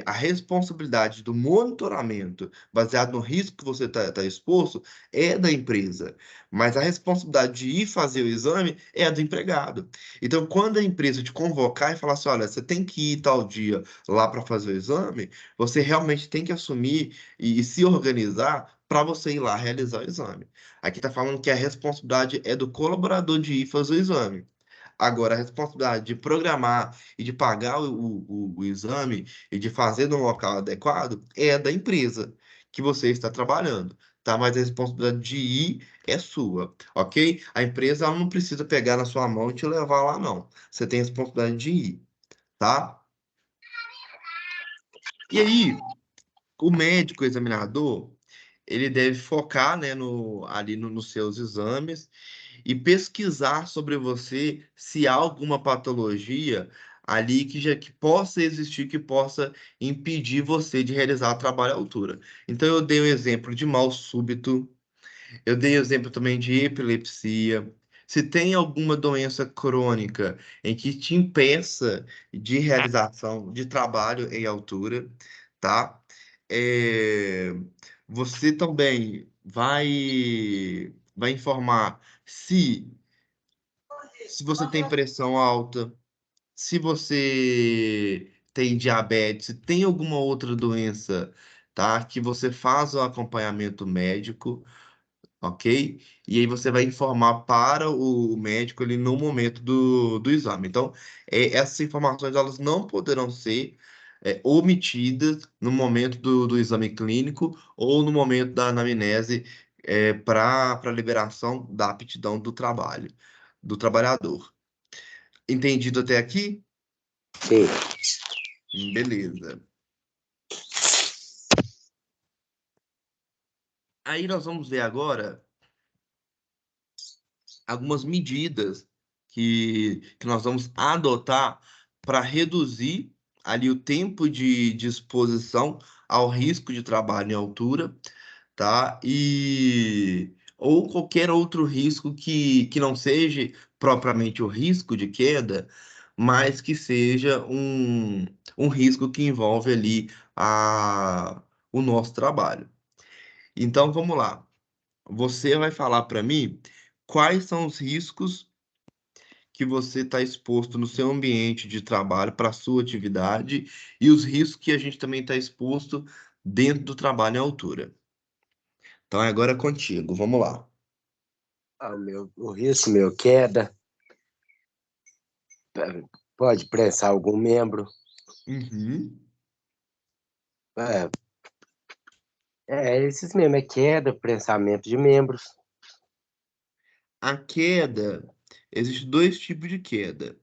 A responsabilidade do monitoramento baseado no risco que você está exposto é da empresa, mas a responsabilidade de ir fazer o exame é do empregado. Então, quando a empresa te convocar e falar assim, olha, você tem que ir tal dia lá para fazer o exame, você realmente tem que assumir e se organizar para você ir lá realizar o exame. Aqui está falando que a responsabilidade é do colaborador de ir fazer o exame. Agora, a responsabilidade de programar e de pagar o exame e de fazer no local adequado é da empresa que você está trabalhando, tá? Mas a responsabilidade de ir é sua, ok? A empresa ela não precisa pegar na sua mão e te levar lá, não. Você tem a responsabilidade de ir, tá? E aí, o médico examinador, ele deve focar, né, nos seus exames e pesquisar sobre você se há alguma patologia ali que possa existir, que possa impedir você de realizar trabalho à altura. Então, eu dei o exemplo de mal súbito, eu dei o exemplo também de epilepsia. Se tem alguma doença crônica em que te impeça de realização de trabalho em altura, tá? É, Você também vai informar se você tem pressão alta, se você tem diabetes, se tem alguma outra doença, tá? Que você faz o acompanhamento médico, ok? E aí você vai informar para o médico ali no momento do exame. Então, essas informações elas não poderão ser omitidas no momento do exame clínico ou no momento da anamnese para liberação da aptidão do trabalho, do trabalhador. Entendido até aqui? Sim. Beleza. Aí nós vamos ver agora algumas medidas que nós vamos adotar para reduzir ali o tempo de exposição ao risco de trabalho em altura, tá? Ou qualquer outro risco que não seja propriamente o risco de queda, mas que seja um risco que envolve ali o nosso trabalho. Então, vamos lá. Você vai falar para mim quais são os riscos que você está exposto no seu ambiente de trabalho para a sua atividade e os riscos que a gente também está exposto dentro do trabalho em altura. Então, agora é contigo. Vamos lá. O risco, queda, pode prensar algum membro. Uhum. É, esses mesmo, queda, prensamento de membros. A queda, existe dois tipos de queda.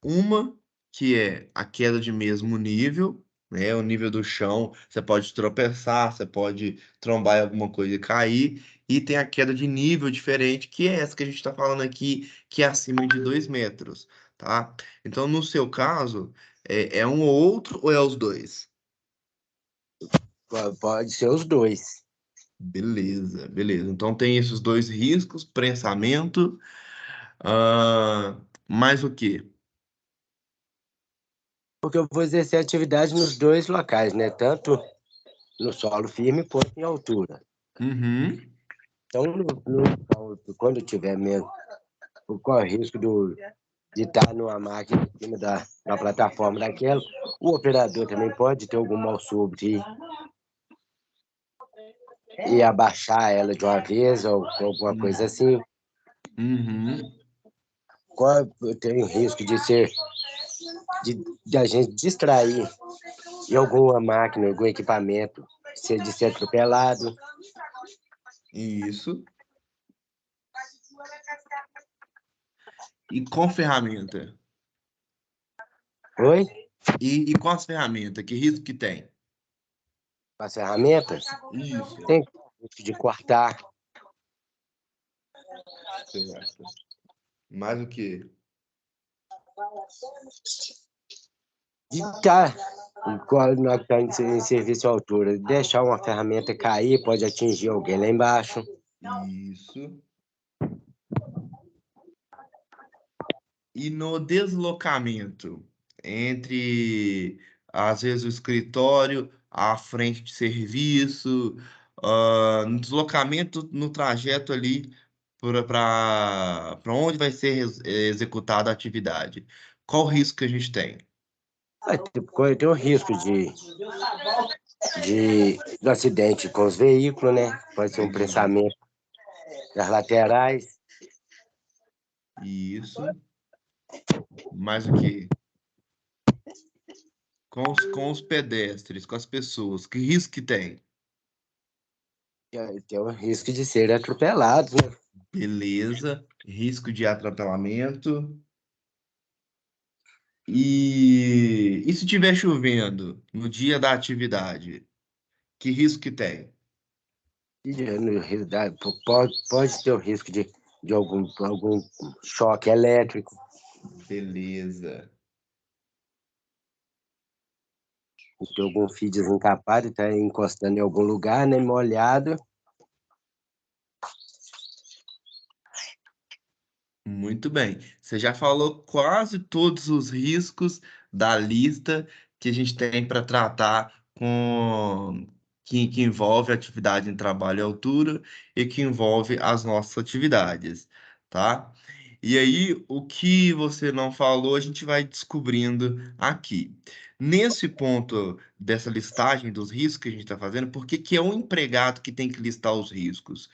Uma que é a queda de mesmo nível, né? O nível do chão, você pode tropeçar, você pode trombar em alguma coisa e cair. E tem a queda de nível diferente, que é essa que a gente está falando aqui, que é acima de 2 metros, tá? Então, no seu caso, é um ou outro ou é os dois? Pode ser os dois. Beleza, beleza. Então tem esses dois riscos, prensamento, mais o quê? Porque eu vou exercer atividade nos dois locais, né? Tanto no solo firme quanto em altura. Uhum. Então, quando tiver mesmo, corre o risco de estar numa máquina em cima da plataforma daquela, o operador também pode ter algum mal súbito e abaixar ela de uma vez ou alguma coisa assim. Uhum. Tem o risco de a gente distrair em alguma máquina, algum equipamento, de ser atropelado. Isso. E com ferramenta? Oi? E com as ferramentas, que risco que tem? As ferramentas? Isso. Tem risco de cortar, Certo. Mais o quê? de estar, quando nós estamos em serviço à altura, deixar uma ferramenta cair, pode atingir alguém lá embaixo. Isso. E no deslocamento entre, às vezes, o escritório, a frente de serviço, no deslocamento no trajeto ali para onde vai ser executada a atividade. Qual o risco que a gente tem? Tem o risco do acidente com os veículos, né? Pode ser um Isso. pressamento das laterais. Isso. Mais o quê? Com os pedestres, com as pessoas. Que risco que tem? Tem o risco de ser atropelados, né? Beleza. Risco de atropelamento. E se estiver chovendo no dia da atividade, que risco que tem? Pode ter o risco de algum choque elétrico, Beleza. de algum fio desencapado e está encostando em algum lugar, né? Molhado. Muito bem. Você já falou quase todos os riscos da lista que a gente tem para tratar que envolve atividade em trabalho e altura e que envolve as nossas atividades, tá? E aí, o que você não falou, a gente vai descobrindo aqui. Nesse ponto dessa listagem dos riscos que a gente está fazendo, por que que é o empregado que tem que listar os riscos?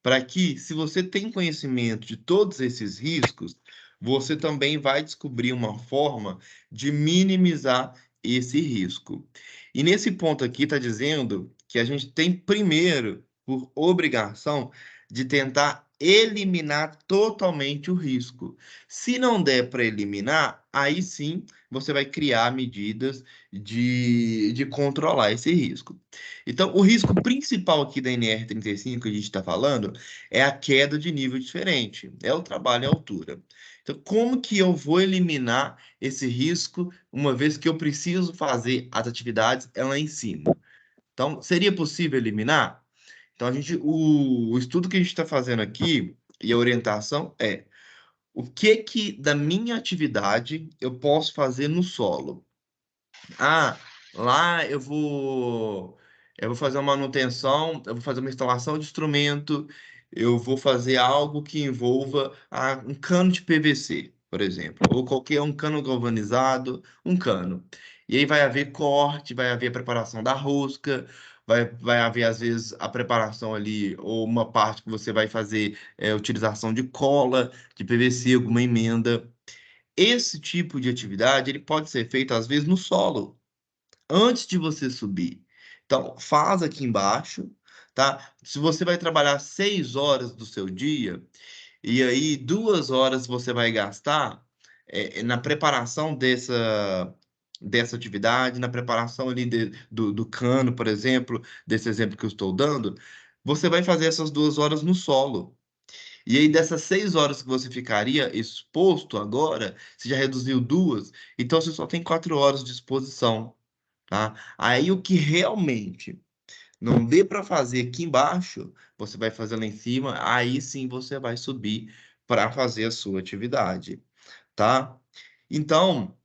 Para que, se você tem conhecimento de todos esses riscos, você também vai descobrir uma forma de minimizar esse risco. E nesse ponto aqui está dizendo que a gente tem primeiro, por obrigação, de tentar eliminar totalmente o risco. Se não der para eliminar, aí sim você vai criar medidas de controlar esse risco. Então, o risco principal aqui da NR35 que a gente está falando é a queda de nível diferente, é o trabalho em altura. Então, como que eu vou eliminar esse risco uma vez que eu preciso fazer as atividades lá em cima? Então, seria possível eliminar? Então, o estudo que a gente está fazendo aqui e a orientação é o que que da minha atividade eu posso fazer no solo? Ah, lá eu vou fazer uma manutenção, eu vou fazer uma instalação de instrumento, eu vou fazer algo que envolva um cano de PVC, por exemplo, ou qualquer um cano galvanizado, um cano. E aí vai haver corte, vai haver preparação da rosca, vai haver às vezes a preparação ali ou uma parte que você vai fazer utilização de cola, de PVC, alguma emenda. Esse tipo de atividade ele pode ser feito às vezes no solo antes de você subir. Então, faz aqui embaixo, tá? Se você vai trabalhar 6 horas do seu dia, e aí 2 horas você vai gastar na preparação dessa atividade, na preparação ali do cano, por exemplo, desse exemplo que eu estou dando, você vai fazer essas 2 horas no solo. E aí, dessas 6 horas que você ficaria exposto agora, você já reduziu duas, então você só tem 4 horas de exposição, tá? Aí o que realmente não dê para fazer aqui embaixo, você vai fazer lá em cima, aí sim você vai subir para fazer a sua atividade, tá? Então,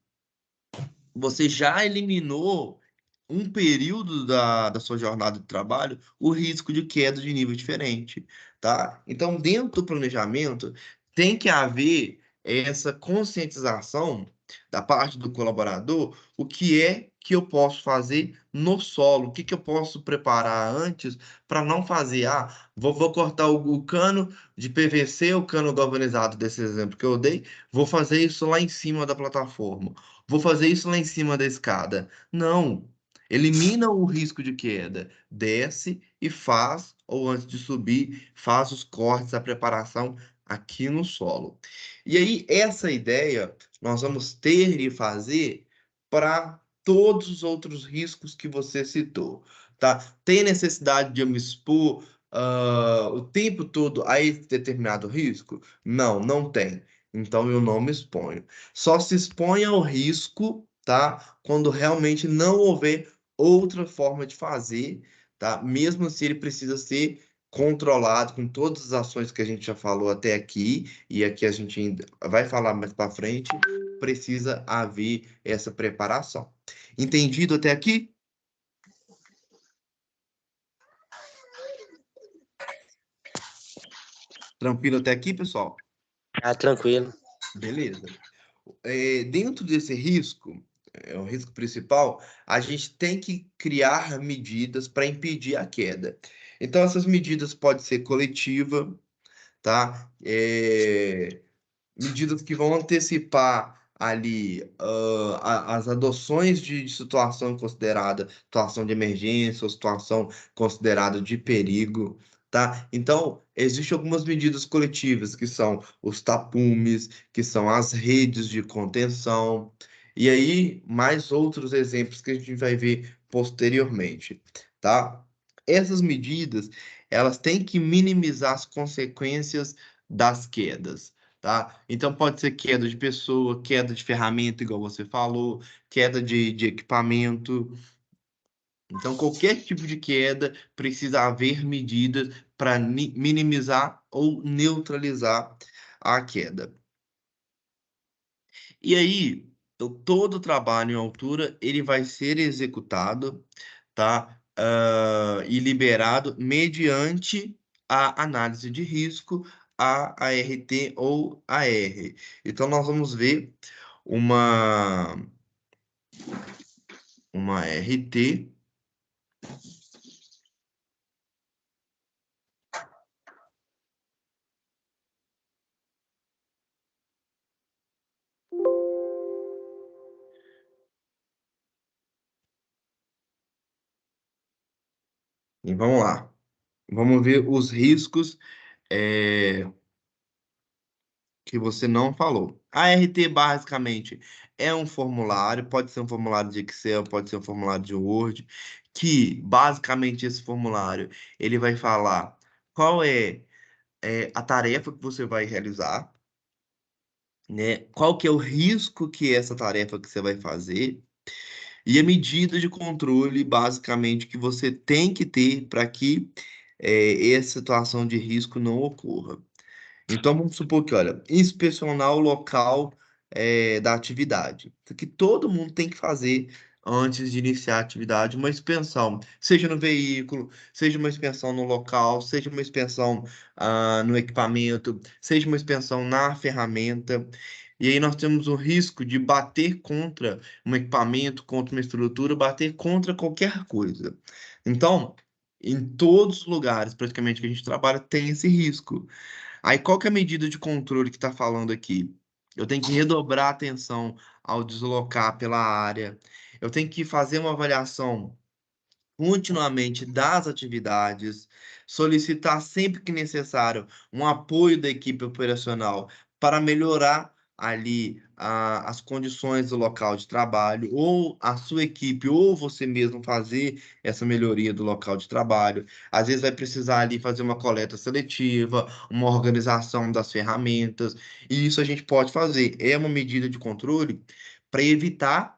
você já eliminou um período da sua jornada de trabalho o risco de queda de nível diferente, tá? Então, dentro do planejamento, tem que haver. essa conscientização da parte do colaborador, o que é que eu posso fazer no solo, o que que eu posso preparar antes para não fazer, vou cortar o cano de PVC, o cano galvanizado desse exemplo que eu dei, vou fazer isso lá em cima da plataforma, vou fazer isso lá em cima da escada. Não. Elimina o risco de queda, desce e faz, ou antes de subir, faz os cortes, a preparação aqui no solo. E aí, essa ideia nós vamos ter e fazer para todos os outros riscos que você citou, tá? Tem necessidade de eu me expor o tempo todo a esse determinado risco? Não, não tem. Então eu não me exponho. Só se expõe ao risco, tá? Quando realmente não houver outra forma de fazer, tá? Mesmo se ele precisa ser controlado com todas as ações que a gente já falou até aqui, e aqui a gente ainda vai falar mais para frente, precisa haver essa preparação. Entendido até aqui? Tranquilo até aqui, pessoal? Tranquilo. Beleza. Dentro desse risco, é o risco principal, a gente tem que criar medidas para impedir a queda. Então, essas medidas podem ser coletiva, tá? Medidas que vão antecipar ali as adoções de situação considerada situação de emergência ou situação considerada de perigo, tá? Então, existem algumas medidas coletivas, que são os tapumes, que são as redes de contenção, e aí mais outros exemplos que a gente vai ver posteriormente, tá? Essas medidas, elas têm que minimizar as consequências das quedas, tá? Então pode ser queda de pessoa, queda de ferramenta, igual você falou, queda de equipamento. Então, qualquer tipo de queda precisa haver medidas para minimizar ou neutralizar a queda. E aí, todo o trabalho em altura ele vai ser executado, tá? E liberado mediante a análise de risco, a ART ou AR. Então, nós vamos ver uma, uma RT. E vamos lá. Vamos ver os riscos que você não falou. A RT basicamente é um formulário, pode ser um formulário de Excel, pode ser um formulário de Word, que basicamente esse formulário ele vai falar qual é a tarefa que você vai realizar, né? Qual que é o risco que essa tarefa que você vai fazer e a medida de controle basicamente que você tem que ter para que essa situação de risco não ocorra. Então, vamos supor que, olha, inspecionar o local da atividade. Isso que todo mundo tem que fazer antes de iniciar a atividade, uma inspeção, seja no veículo, seja uma inspeção no local, seja uma inspeção no equipamento, seja uma inspeção na ferramenta. E aí nós temos o risco de bater contra um equipamento, contra uma estrutura, bater contra qualquer coisa. Então, em todos os lugares praticamente que a gente trabalha, tem esse risco. Aí, qual que é a medida de controle que está falando aqui? Eu tenho que redobrar a atenção ao deslocar pela área. Eu tenho que fazer uma avaliação continuamente das atividades, solicitar sempre que necessário um apoio da equipe operacional para melhorar ali as condições do local de trabalho, ou a sua equipe, ou você mesmo fazer essa melhoria do local de trabalho. Às vezes vai precisar ali fazer uma coleta seletiva, uma organização das ferramentas, e isso a gente pode fazer. É uma medida de controle para evitar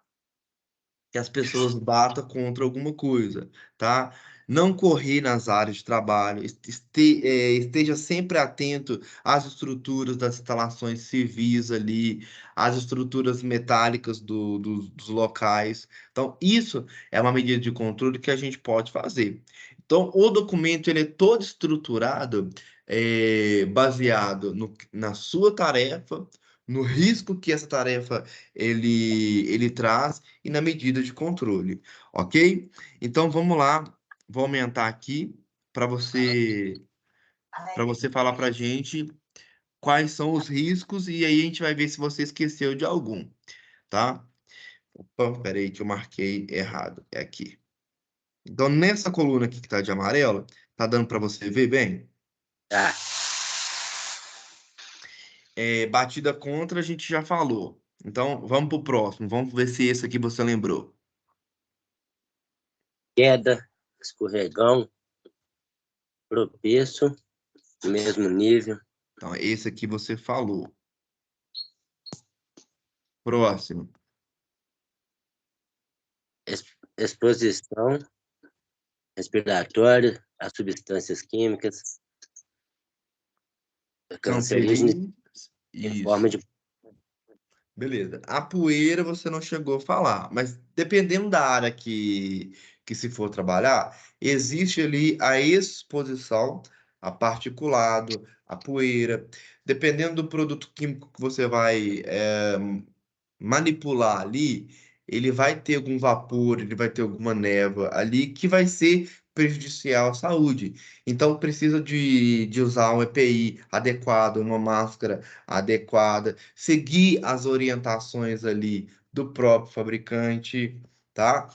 que as pessoas batam contra alguma coisa, tá? Não correr nas áreas de trabalho, esteja sempre atento às estruturas das instalações civis ali, às estruturas metálicas dos locais. Então, isso é uma medida de controle que a gente pode fazer. Então, o documento ele é todo estruturado, baseado na sua tarefa, no risco que essa tarefa ele traz e na medida de controle, ok? Então vamos lá, vou aumentar aqui para você falar para a gente quais são os riscos e aí a gente vai ver se você esqueceu de algum, tá? Opa, peraí que eu marquei errado, é aqui. Então nessa coluna aqui que está de amarelo, tá dando para você ver bem? Tá. Batida contra a gente já falou. Então vamos pro próximo, vamos ver se esse aqui você lembrou. Queda, escorregão, tropeço, mesmo nível, Então, esse aqui você falou. Próximo. exposição respiratória a substâncias químicas cancerígenas Cancerígenos. em forma Isso. de Beleza. A poeira você não chegou a falar, mas dependendo da área que se for trabalhar, existe ali a exposição a particulado, a poeira. Dependendo do produto químico que você vai manipular ali, ele vai ter algum vapor, ele vai ter alguma névoa ali que vai ser prejudicial à saúde. Então, precisa de usar um EPI adequado, uma máscara adequada, seguir as orientações ali do próprio fabricante, tá?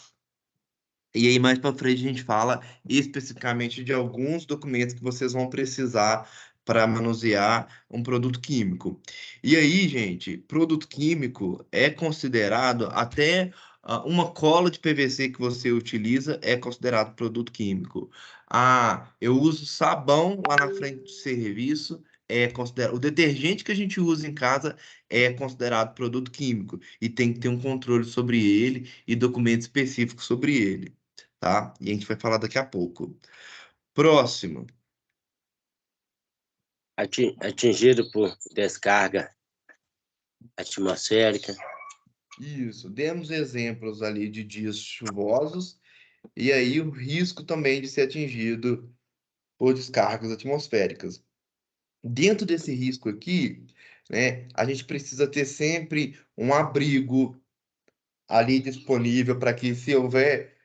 E aí, mais para frente, a gente fala especificamente de alguns documentos que vocês vão precisar para manusear um produto químico. E aí, gente, produto químico é considerado até uma cola de PVC que você utiliza é considerado produto químico. Ah, eu uso sabão lá na frente do serviço. É considerado, o detergente que a gente usa em casa é considerado produto químico e tem que ter um controle sobre ele e documentos específicos sobre ele, tá? E a gente vai falar daqui a pouco. Próximo. atingido por descarga atmosférica, Isso. Demos exemplos ali de dias chuvosos e aí o risco também de ser atingido por descargas atmosféricas. Dentro desse risco aqui, né, a gente precisa ter sempre um abrigo ali disponível para que se houver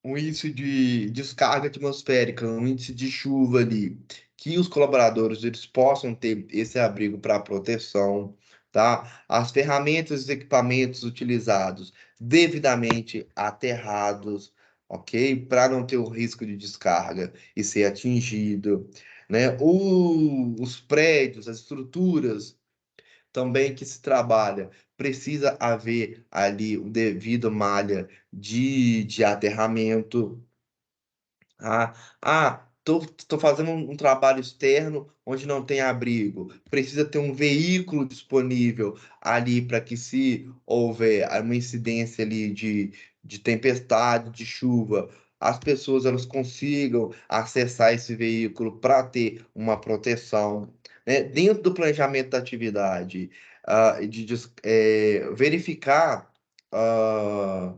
um índice de descarga atmosférica, um índice de chuva ali, que os colaboradores eles possam ter esse abrigo para proteção, tá? As ferramentas e os equipamentos utilizados devidamente aterrados, ok? Para não ter o risco de descarga e ser atingido, né? Os prédios, as estruturas também que se trabalha, precisa haver ali o devido malha de aterramento. Tô fazendo um trabalho externo onde não tem abrigo. Precisa ter um veículo disponível ali para que, se houver uma incidência ali de tempestade, de chuva, as pessoas elas consigam acessar esse veículo para ter uma proteção, né? Dentro do planejamento da atividade, verificar. ah,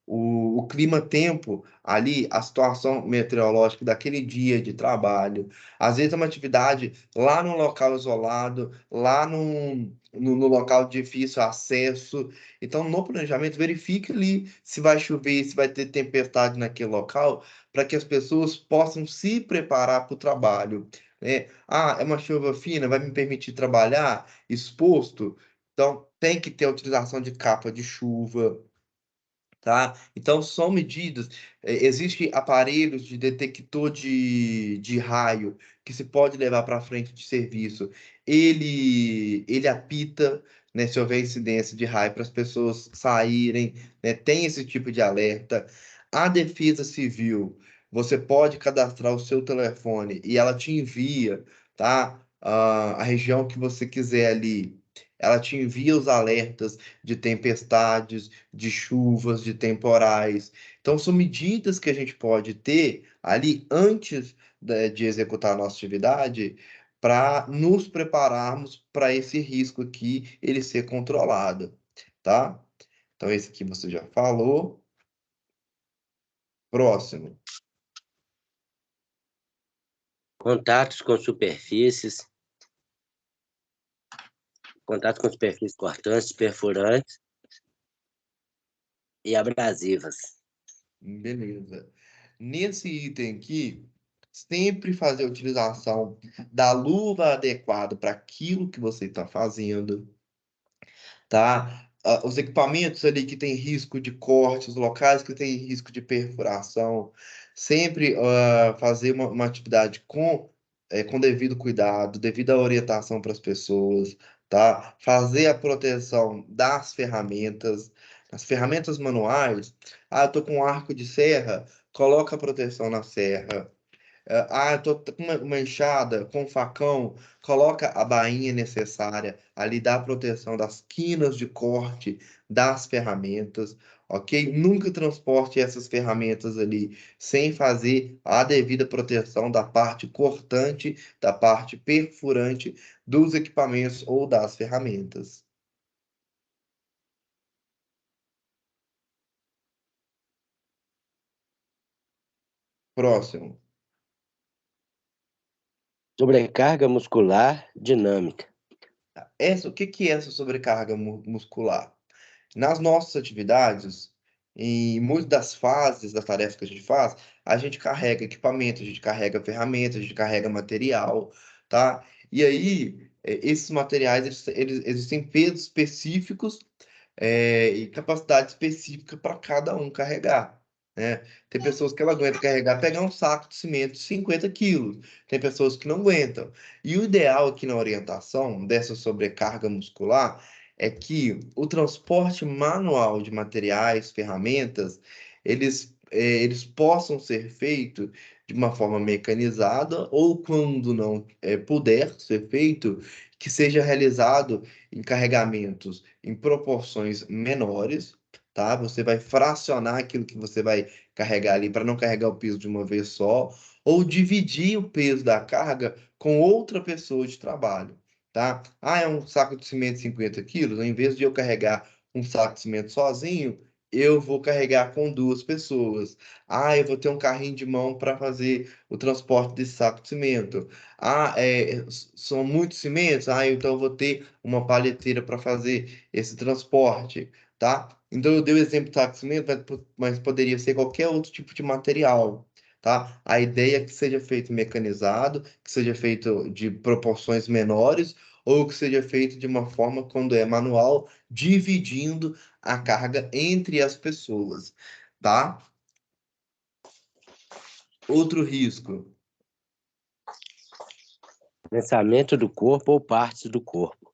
o clima-tempo ali, a situação meteorológica daquele dia de trabalho. Às vezes é uma atividade lá num local isolado, lá no local de difícil acesso. Então, no planejamento, verifique ali se vai chover, se vai ter tempestade naquele local, para que as pessoas possam se preparar para o trabalho, né? Ah, é uma chuva fina, vai me permitir trabalhar exposto? Então, tem que ter a utilização de capa de chuva, tá? Então, são medidas. Existem aparelhos de detector de raio que se pode levar para frente de serviço. Ele apita, né, se houver incidência de raio para as pessoas saírem, né? Tem esse tipo de alerta. A Defesa Civil, você pode cadastrar o seu telefone e ela te envia, tá? A região que você quiser ali. Ela te envia os alertas de tempestades, de chuvas, de temporais. Então, são medidas que a gente pode ter ali antes de executar a nossa atividade para nos prepararmos para esse risco aqui, ele ser controlado, tá? Então, esse aqui você já falou. Próximo. contatos com superfícies, contato com superfícies cortantes, perfurantes e abrasivas. Beleza. Nesse item aqui, sempre fazer a utilização da luva adequada para aquilo que você está fazendo, tá? Os equipamentos ali que tem risco de corte, os locais que tem risco de perfuração, sempre fazer uma atividade com devido cuidado, devida orientação para as pessoas, tá? Fazer a proteção das ferramentas, as ferramentas manuais. Ah, eu tô com um arco de serra, coloca a proteção na serra. Ah, tô com uma enxada, com um facão, coloca a bainha necessária ali, dá a proteção das quinas de corte, das ferramentas, ok? Nunca transporte essas ferramentas ali sem fazer a devida proteção da parte cortante, da parte perfurante dos equipamentos ou das ferramentas. Próximo. Sobrecarga muscular dinâmica. O que que é essa sobrecarga muscular? Nas nossas atividades, em muitas das fases da tarefa que a gente faz, a gente carrega equipamento, a gente carrega ferramentas, a gente carrega material, tá? E aí, esses materiais, existem pesos específicos e capacidade específica para cada um carregar, né? Tem pessoas que ela aguenta carregar, pegar um saco de cimento de 50 quilos. Tem pessoas que não aguentam. E o ideal aqui na orientação dessa sobrecarga muscular é que o transporte manual de materiais, ferramentas, eles possam ser feitos de uma forma mecanizada ou, quando não puder ser feito, que seja realizado em carregamentos em proporções menores, tá? Você vai fracionar aquilo que você vai carregar ali para não carregar o peso de uma vez só, ou dividir o peso da carga com outra pessoa de trabalho, tá? Ah, é um saco de cimento de 50 quilos, ao invés de eu carregar um saco de cimento sozinho, eu vou carregar com duas pessoas. Ah, eu vou ter um carrinho de mão para fazer o transporte desse saco de cimento. Ah, são muitos cimentos? Ah, então eu vou ter uma palheteira para fazer esse transporte, tá? Então eu dei o exemplo do saco de cimento, mas poderia ser qualquer outro tipo de material, tá? A ideia é que seja feito mecanizado, que seja feito de proporções menores, ou que seja feito de uma forma, quando é manual, dividindo a carga entre as pessoas, tá? Outro risco. Pensamento do corpo ou partes do corpo.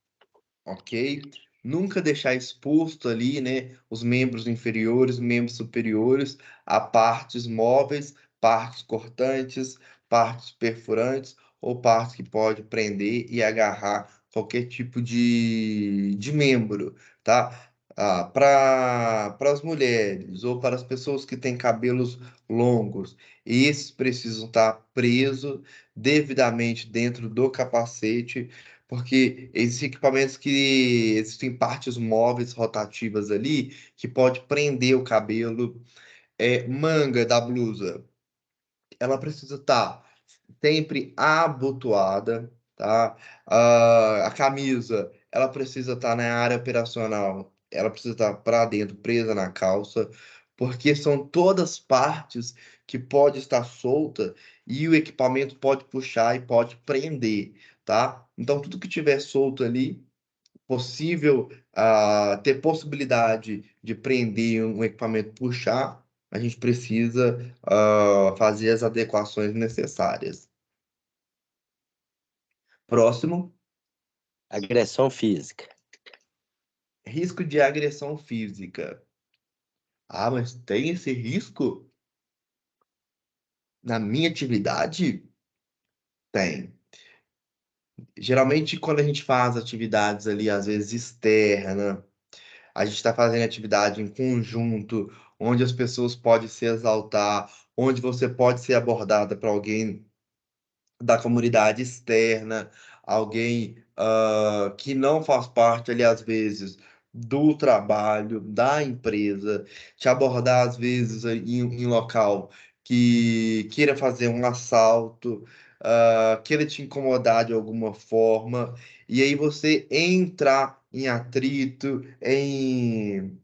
Ok? Nunca deixar exposto ali, né, os membros inferiores, membros superiores a partes móveis, partes cortantes, partes perfurantes ou partes que pode prender e agarrar qualquer tipo de membro, tá? Para as mulheres ou para as pessoas que têm cabelos longos, esses precisam estar presos devidamente dentro do capacete porque existem equipamentos que existem partes móveis rotativas ali que pode prender o cabelo. Manga da blusa, ela precisa estar sempre abotoada, tá? A camisa, ela precisa estar na área operacional, ela precisa estar para dentro, presa na calça, porque são todas partes que pode estar solta e o equipamento pode puxar e pode prender, tá? Então, tudo que tiver solto ali, possível ter possibilidade de prender um equipamento, puxar, a gente precisa fazer as adequações necessárias. Próximo, Agressão física. risco de agressão física. Ah, mas tem esse risco na minha atividade? Tem. Geralmente, quando a gente faz atividades ali, às vezes externa, a gente está fazendo atividade em conjunto, onde as pessoas podem se exaltar, onde você pode ser abordada para alguém da comunidade externa, alguém que não faz parte ali, às vezes, do trabalho, da empresa, te abordar, às vezes, em local que queira fazer um assalto, queira te incomodar de alguma forma. e aí você entrar em atrito, em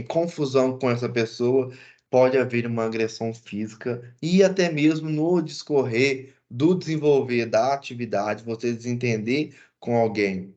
confusão com essa pessoa, pode haver uma agressão física e até mesmo no discorrer do desenvolver da atividade, você desentender com alguém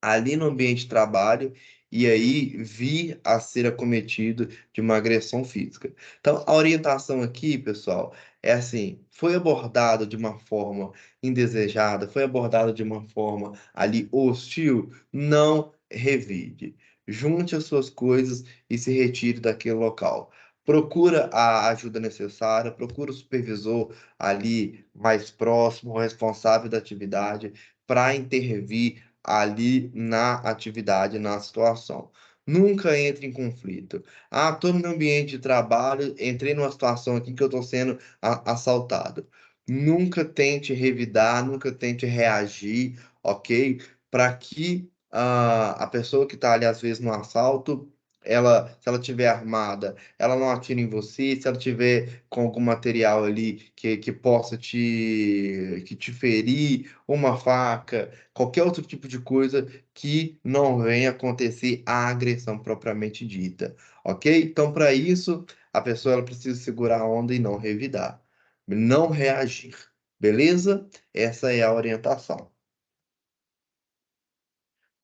ali no ambiente de trabalho e aí vir a ser acometido de uma agressão física. Então, a orientação aqui, pessoal, é assim: foi abordado de uma forma indesejada, foi abordado de uma forma ali hostil, não revide. Junte as suas coisas e se retire daquele local. Procura a ajuda necessária, procura o supervisor ali mais próximo, o responsável da atividade, para intervir ali na atividade, na situação. Nunca entre em conflito. Ah, estou no meu ambiente de trabalho, entrei numa situação aqui que eu estou sendo assaltado. Nunca tente revidar, nunca tente reagir, ok? Para que a pessoa que está ali, às vezes, no assalto, se ela tiver armada, ela não atire em você. Se ela tiver com algum material ali que possa que te ferir, uma faca, qualquer outro tipo de coisa que não venha acontecer a agressão propriamente dita, ok? Então, para isso, a pessoa ela precisa segurar a onda e não revidar, não reagir, beleza? Essa é a orientação.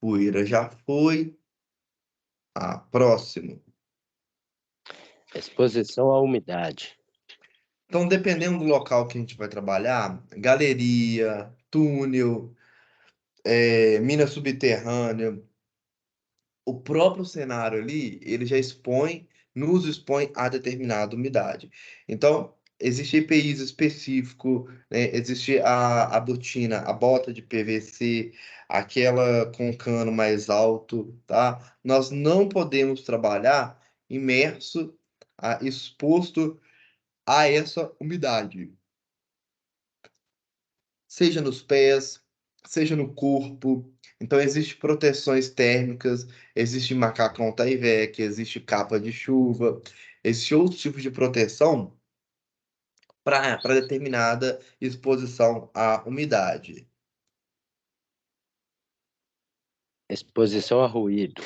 Poeira já foi. A próximo. Exposição à umidade. Então, dependendo do local que a gente vai trabalhar, galeria, túnel, mina subterrânea, o próprio cenário ali, ele já nos expõe a determinada umidade. Então, existe EPIs específico, né? Existe a botina, a bota de PVC, aquela com cano mais alto, tá? Nós não podemos trabalhar imerso, exposto a essa umidade, seja nos pés, seja no corpo. Então, existem proteções térmicas, existe macacão Tyvek, existe capa de chuva, existe outro tipo de proteção para determinada exposição à umidade. Exposição a ruído.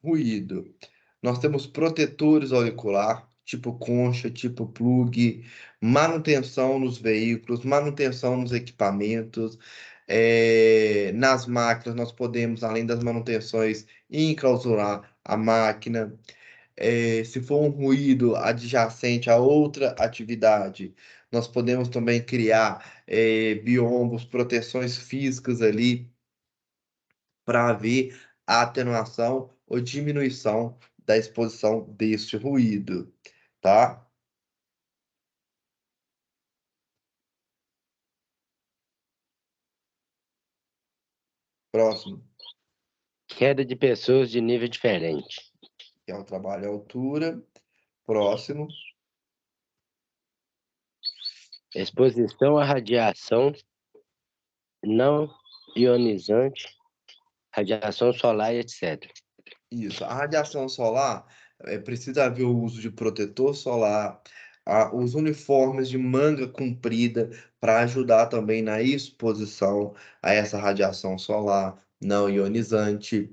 Ruído. Nós temos protetores auricular, tipo concha, tipo plug, manutenção nos veículos, manutenção nos equipamentos. Nas máquinas, nós podemos, além das manutenções, enclausurar a máquina. Se for um ruído adjacente a outra atividade, nós podemos também criar biombos, proteções físicas ali para haver a atenuação ou diminuição da exposição deste ruído, tá? Próximo, Queda de pessoas de nível diferente. que é o trabalho à altura. Próximo, Exposição à radiação não ionizante, radiação solar e etc. isso. A radiação solar, precisa haver o uso de protetor solar, os uniformes de manga comprida para ajudar também na exposição a essa radiação solar não ionizante.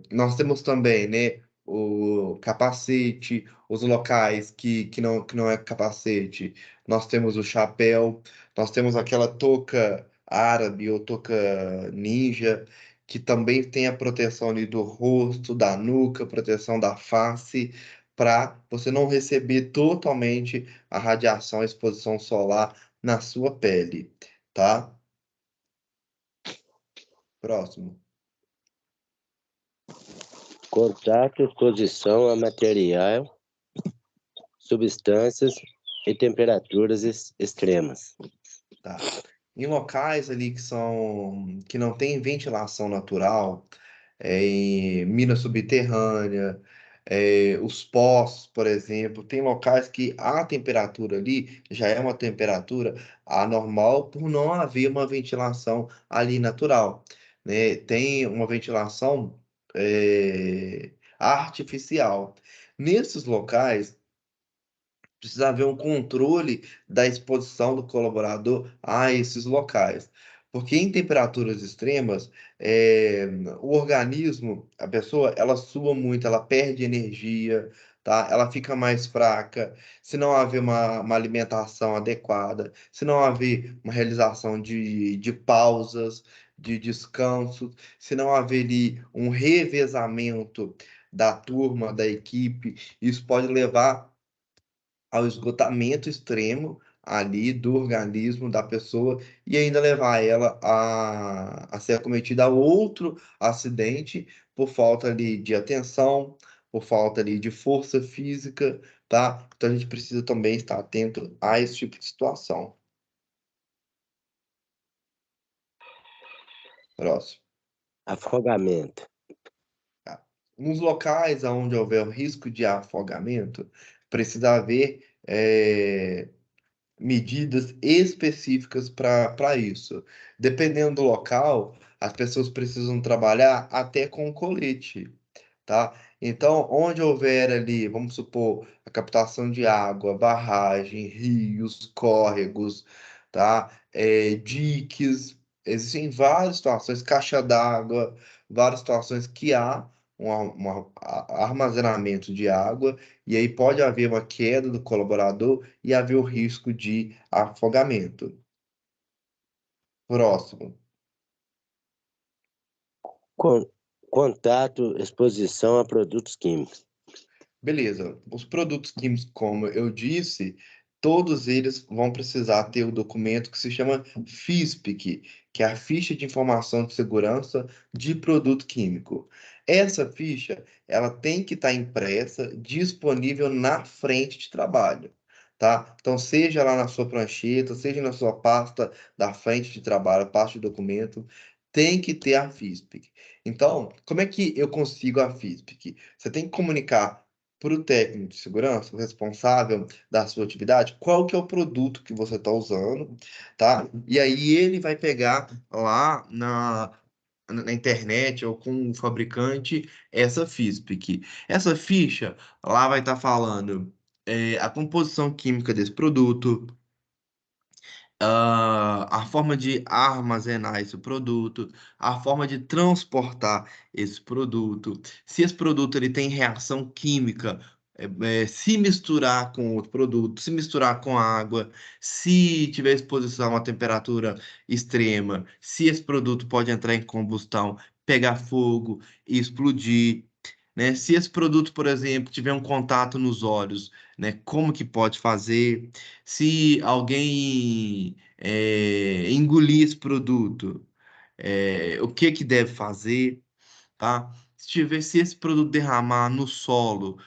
Nós temos também, né, o capacete, os locais que não é capacete. Nós temos o chapéu, nós temos aquela touca árabe ou touca ninja, que também tem a proteção ali do rosto, da nuca, proteção da face, para você não receber totalmente a radiação, a exposição solar na sua pele, tá? Próximo. Contato, exposição a material, substâncias e temperaturas extremas. Tá. Em locais ali que não tem ventilação natural, em mina subterrânea, os poços, por exemplo, tem locais que a temperatura ali já é uma temperatura anormal por não haver uma ventilação ali natural, né? Tem uma ventilação artificial. Nesses locais precisa haver um controle da exposição do colaborador a esses locais. Porque em temperaturas extremas, o organismo, a pessoa, ela sua muito, ela perde energia, tá? Ela fica mais fraca, se não haver uma alimentação adequada, se não haver uma realização de pausas, de descansos, se não haver ali um revezamento da turma, da equipe, isso pode levar ao esgotamento extremo ali do organismo da pessoa e ainda levar ela a ser acometida a outro acidente por falta ali de atenção, por falta ali de força física, tá? Então a gente precisa também estar atento a esse tipo de situação. Próximo. Afogamento. Tá? Nos locais onde houver o risco de afogamento, precisa haver medidas específicas para isso. Dependendo do local, as pessoas precisam trabalhar até com colete, tá? Então, onde houver ali, vamos supor, a captação de água, barragem, rios, córregos, tá? Diques, existem várias situações, caixa d'água, várias situações que há armazenamento de água, e aí pode haver uma queda do colaborador e haver o risco de afogamento. Próximo. Con- Contato, exposição a produtos químicos. Beleza. Os produtos químicos, como eu disse, todos eles vão precisar ter o documento que se chama FISPIC, que é a Ficha de Informação de Segurança de Produto Químico. Essa ficha, ela tem que estar impressa, disponível na frente de trabalho, tá? Então, seja lá na sua prancheta, seja na sua pasta da frente de trabalho, pasta de documento, tem que ter a FISPIC. Então, como é que eu consigo a FISPIC? Você tem que comunicar para o técnico de segurança, o responsável da sua atividade, qual que é o produto que você está usando, tá? E aí ele vai pegar lá na internet ou com o fabricante essa FISPIC. Essa ficha lá vai estar falando a composição química desse produto, a forma de armazenar esse produto, a forma de transportar esse produto, se esse produto ele tem reação química, se misturar com outro produto, se misturar com água, se tiver exposição a temperatura extrema, se esse produto pode entrar em combustão, pegar fogo e explodir. Né? Se esse produto, por exemplo, tiver um contato nos olhos, né? Como que pode fazer? Se alguém engolir esse produto, o que que deve fazer, tá? Se esse produto derramar no solo,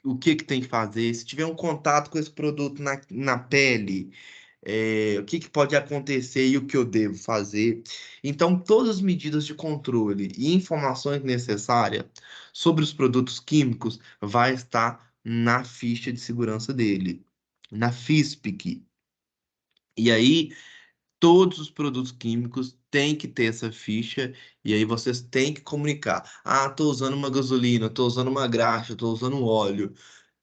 o que que tem que fazer? Se tiver um contato com esse produto na pele, o que que pode acontecer e o que eu devo fazer? Então, todas as medidas de controle e informações necessárias sobre os produtos químicos vai estar na ficha de segurança dele, na FISPIC. E aí, todos os produtos químicos têm que ter essa ficha e aí vocês têm que comunicar. Ah, estou usando uma gasolina, estou usando uma graxa, estou usando um óleo.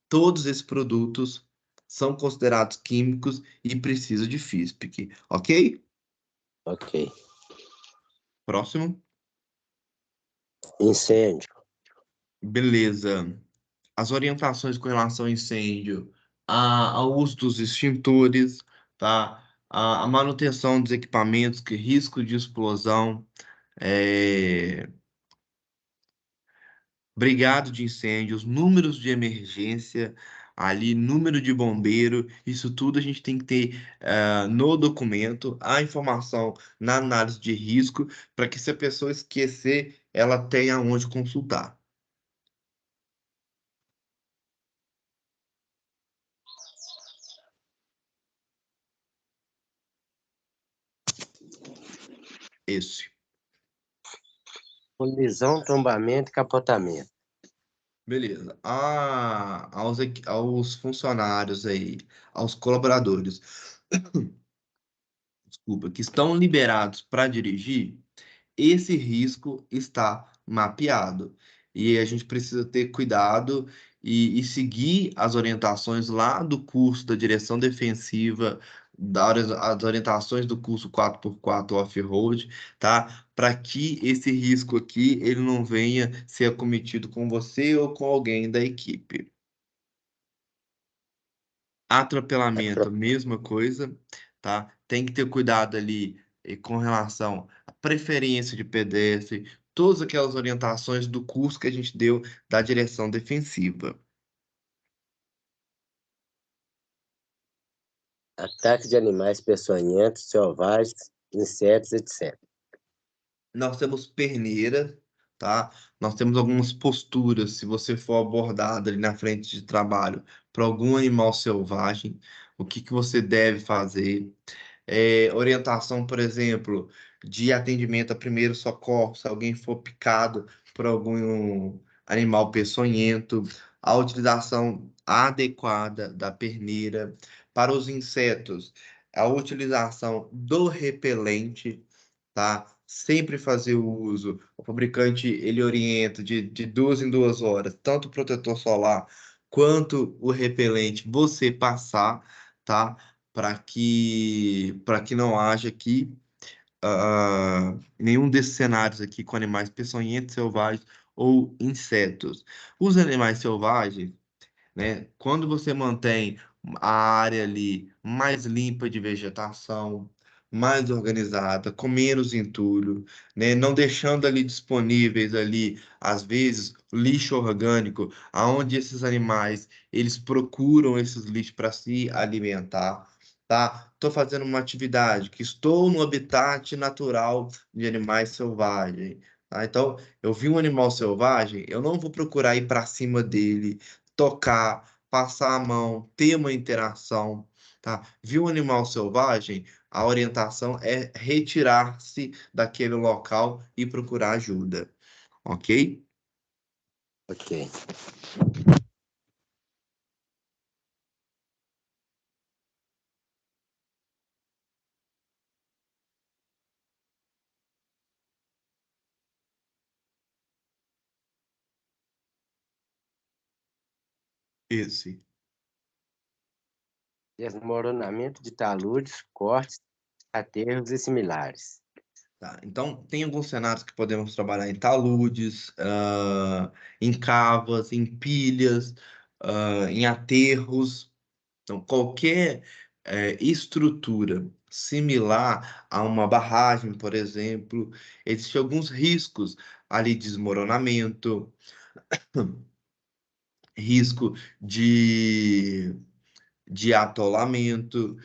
Todos esses produtos são considerados químicos e precisam de FISPIC, ok? Ok. Próximo. Incêndio. Beleza. As orientações com relação ao incêndio, ao uso dos extintores, tá? A manutenção dos equipamentos, que risco de explosão, é, brigado de incêndios, números de emergência, ali, número de bombeiro, isso tudo a gente tem que ter no documento, a informação na análise de risco, para que se a pessoa esquecer, ela tenha onde consultar. Esse. Colisão, tombamento e capotamento. Beleza. Aos funcionários aí, aos colaboradores, desculpa, que estão liberados para dirigir, esse risco está mapeado. E a gente precisa ter cuidado e seguir as orientações lá do curso da direção defensiva as orientações do curso 4x4 off-road, tá? Para que esse risco aqui ele não venha ser acometido com você ou com alguém da equipe. Atropelamento, Atro- mesma coisa, tá? Tem que ter cuidado ali com relação à preferência de pedestre, todas aquelas orientações do curso que a gente deu da direção defensiva. Ataque de animais peçonhentos, selvagens, insetos, etc. Nós temos perneira, tá? Nós temos algumas posturas, se você for abordado ali na frente de trabalho por algum animal selvagem, o que que você deve fazer? Orientação, por exemplo, de atendimento a primeiro socorro, se alguém for picado por algum animal peçonhento, a utilização adequada da perneira. Para os insetos, a utilização do repelente, tá? Sempre fazer o uso. O fabricante, ele orienta de 2 em 2 horas, tanto o protetor solar quanto o repelente, você passar, tá? Para que não haja aqui nenhum desses cenários aqui com animais peçonhentos, selvagens ou insetos. Os animais selvagens, né? Quando você mantém a área ali mais limpa de vegetação, mais organizada, com menos entulho, né? Não deixando ali disponíveis ali, às vezes, lixo orgânico, aonde esses animais eles procuram esses lixos para se alimentar. Tá? Estou fazendo uma atividade que estou no habitat natural de animais selvagens. Tá? Então, eu vi um animal selvagem, eu não vou procurar ir para cima dele, tocar, passar a mão, ter uma interação, tá? Viu um animal selvagem? A orientação é retirar-se daquele local e procurar ajuda, ok? Ok. Esse. Desmoronamento de taludes, cortes, aterros e similares. Tá, então, tem alguns cenários que podemos trabalhar em taludes, em cavas, em pilhas, em aterros. Então, qualquer estrutura similar a uma barragem, por exemplo, existem alguns riscos ali de desmoronamento, risco de atolamento.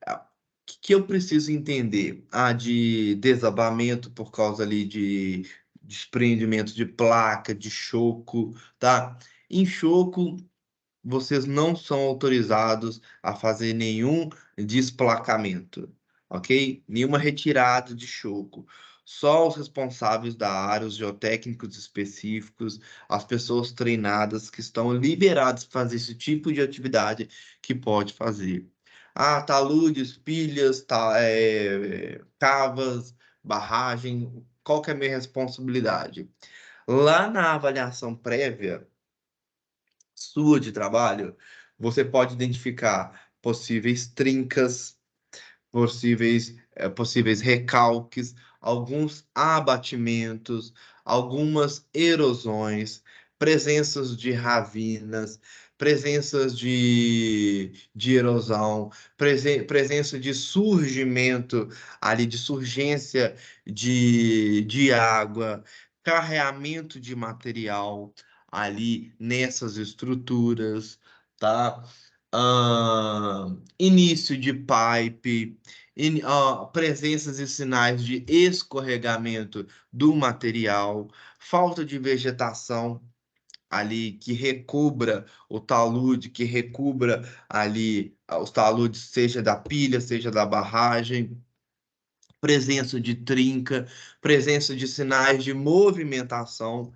O que eu preciso entender? De desabamento por causa ali de desprendimento de placa, de choco, tá? Em choco, vocês não são autorizados a fazer nenhum desplacamento, ok? Nenhuma retirada de choco. Só os responsáveis da área, os geotécnicos específicos, as pessoas treinadas que estão liberadas para fazer esse tipo de atividade que pode fazer. Taludes, pilhas, cavas, barragem, qual que é a minha responsabilidade? Lá na avaliação prévia, sua de trabalho, você pode identificar possíveis trincas, possíveis recalques, alguns abatimentos, algumas erosões, presenças de ravinas, presenças de erosão, presença de surgimento ali, de surgência de água, carreamento de material ali nessas estruturas, tá? Início de pipe, presenças e sinais de escorregamento do material, falta de vegetação ali que recubra o talude, que recubra ali os taludes, seja da pilha, seja da barragem, presença de trinca, presença de sinais de movimentação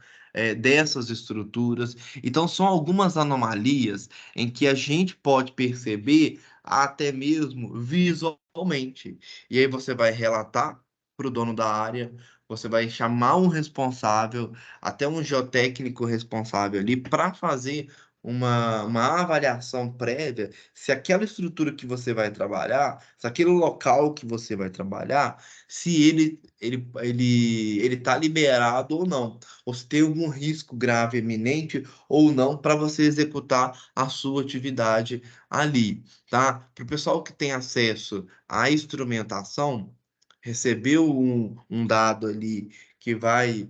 dessas estruturas. Então, são algumas anomalias em que a gente pode perceber até mesmo visualmente. E aí você vai relatar para o dono da área, você vai chamar um responsável, até um geotécnico responsável ali, para fazer uma avaliação prévia se aquela estrutura que você vai trabalhar, se aquele local que você vai trabalhar, se ele está liberado ou não, ou se tem algum risco grave iminente ou não para você executar a sua atividade ali, tá? Para o pessoal que tem acesso à instrumentação, recebeu um dado ali que vai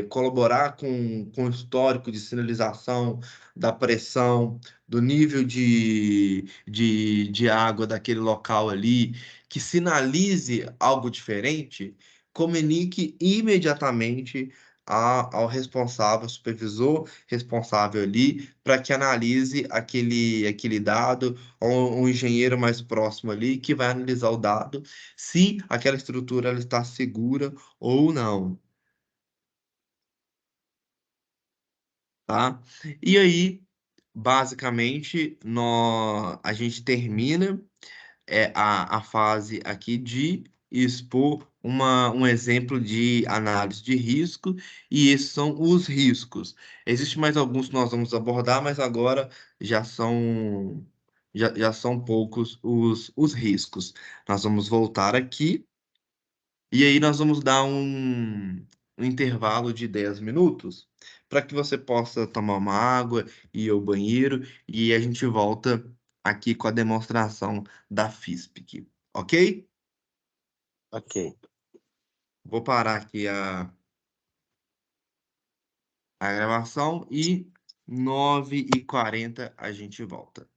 colaborar com o histórico de sinalização da pressão, do nível de água daquele local ali, que sinalize algo diferente, comunique imediatamente ao responsável, supervisor responsável ali, para que analise aquele dado, ou um engenheiro mais próximo ali, que vai analisar o dado, se aquela estrutura ela está segura ou não, tá? E aí, basicamente, a gente termina a fase aqui de expor um exemplo de análise de risco, e esses são os riscos. Existem mais alguns que nós vamos abordar, mas agora já são, já são poucos os riscos. Nós vamos voltar aqui, e aí nós vamos dar um intervalo de 10 minutos para que você possa tomar uma água e ir ao banheiro, e a gente volta aqui com a demonstração da FISPIC, ok? Ok. Vou parar aqui a gravação e 9h40 a gente volta.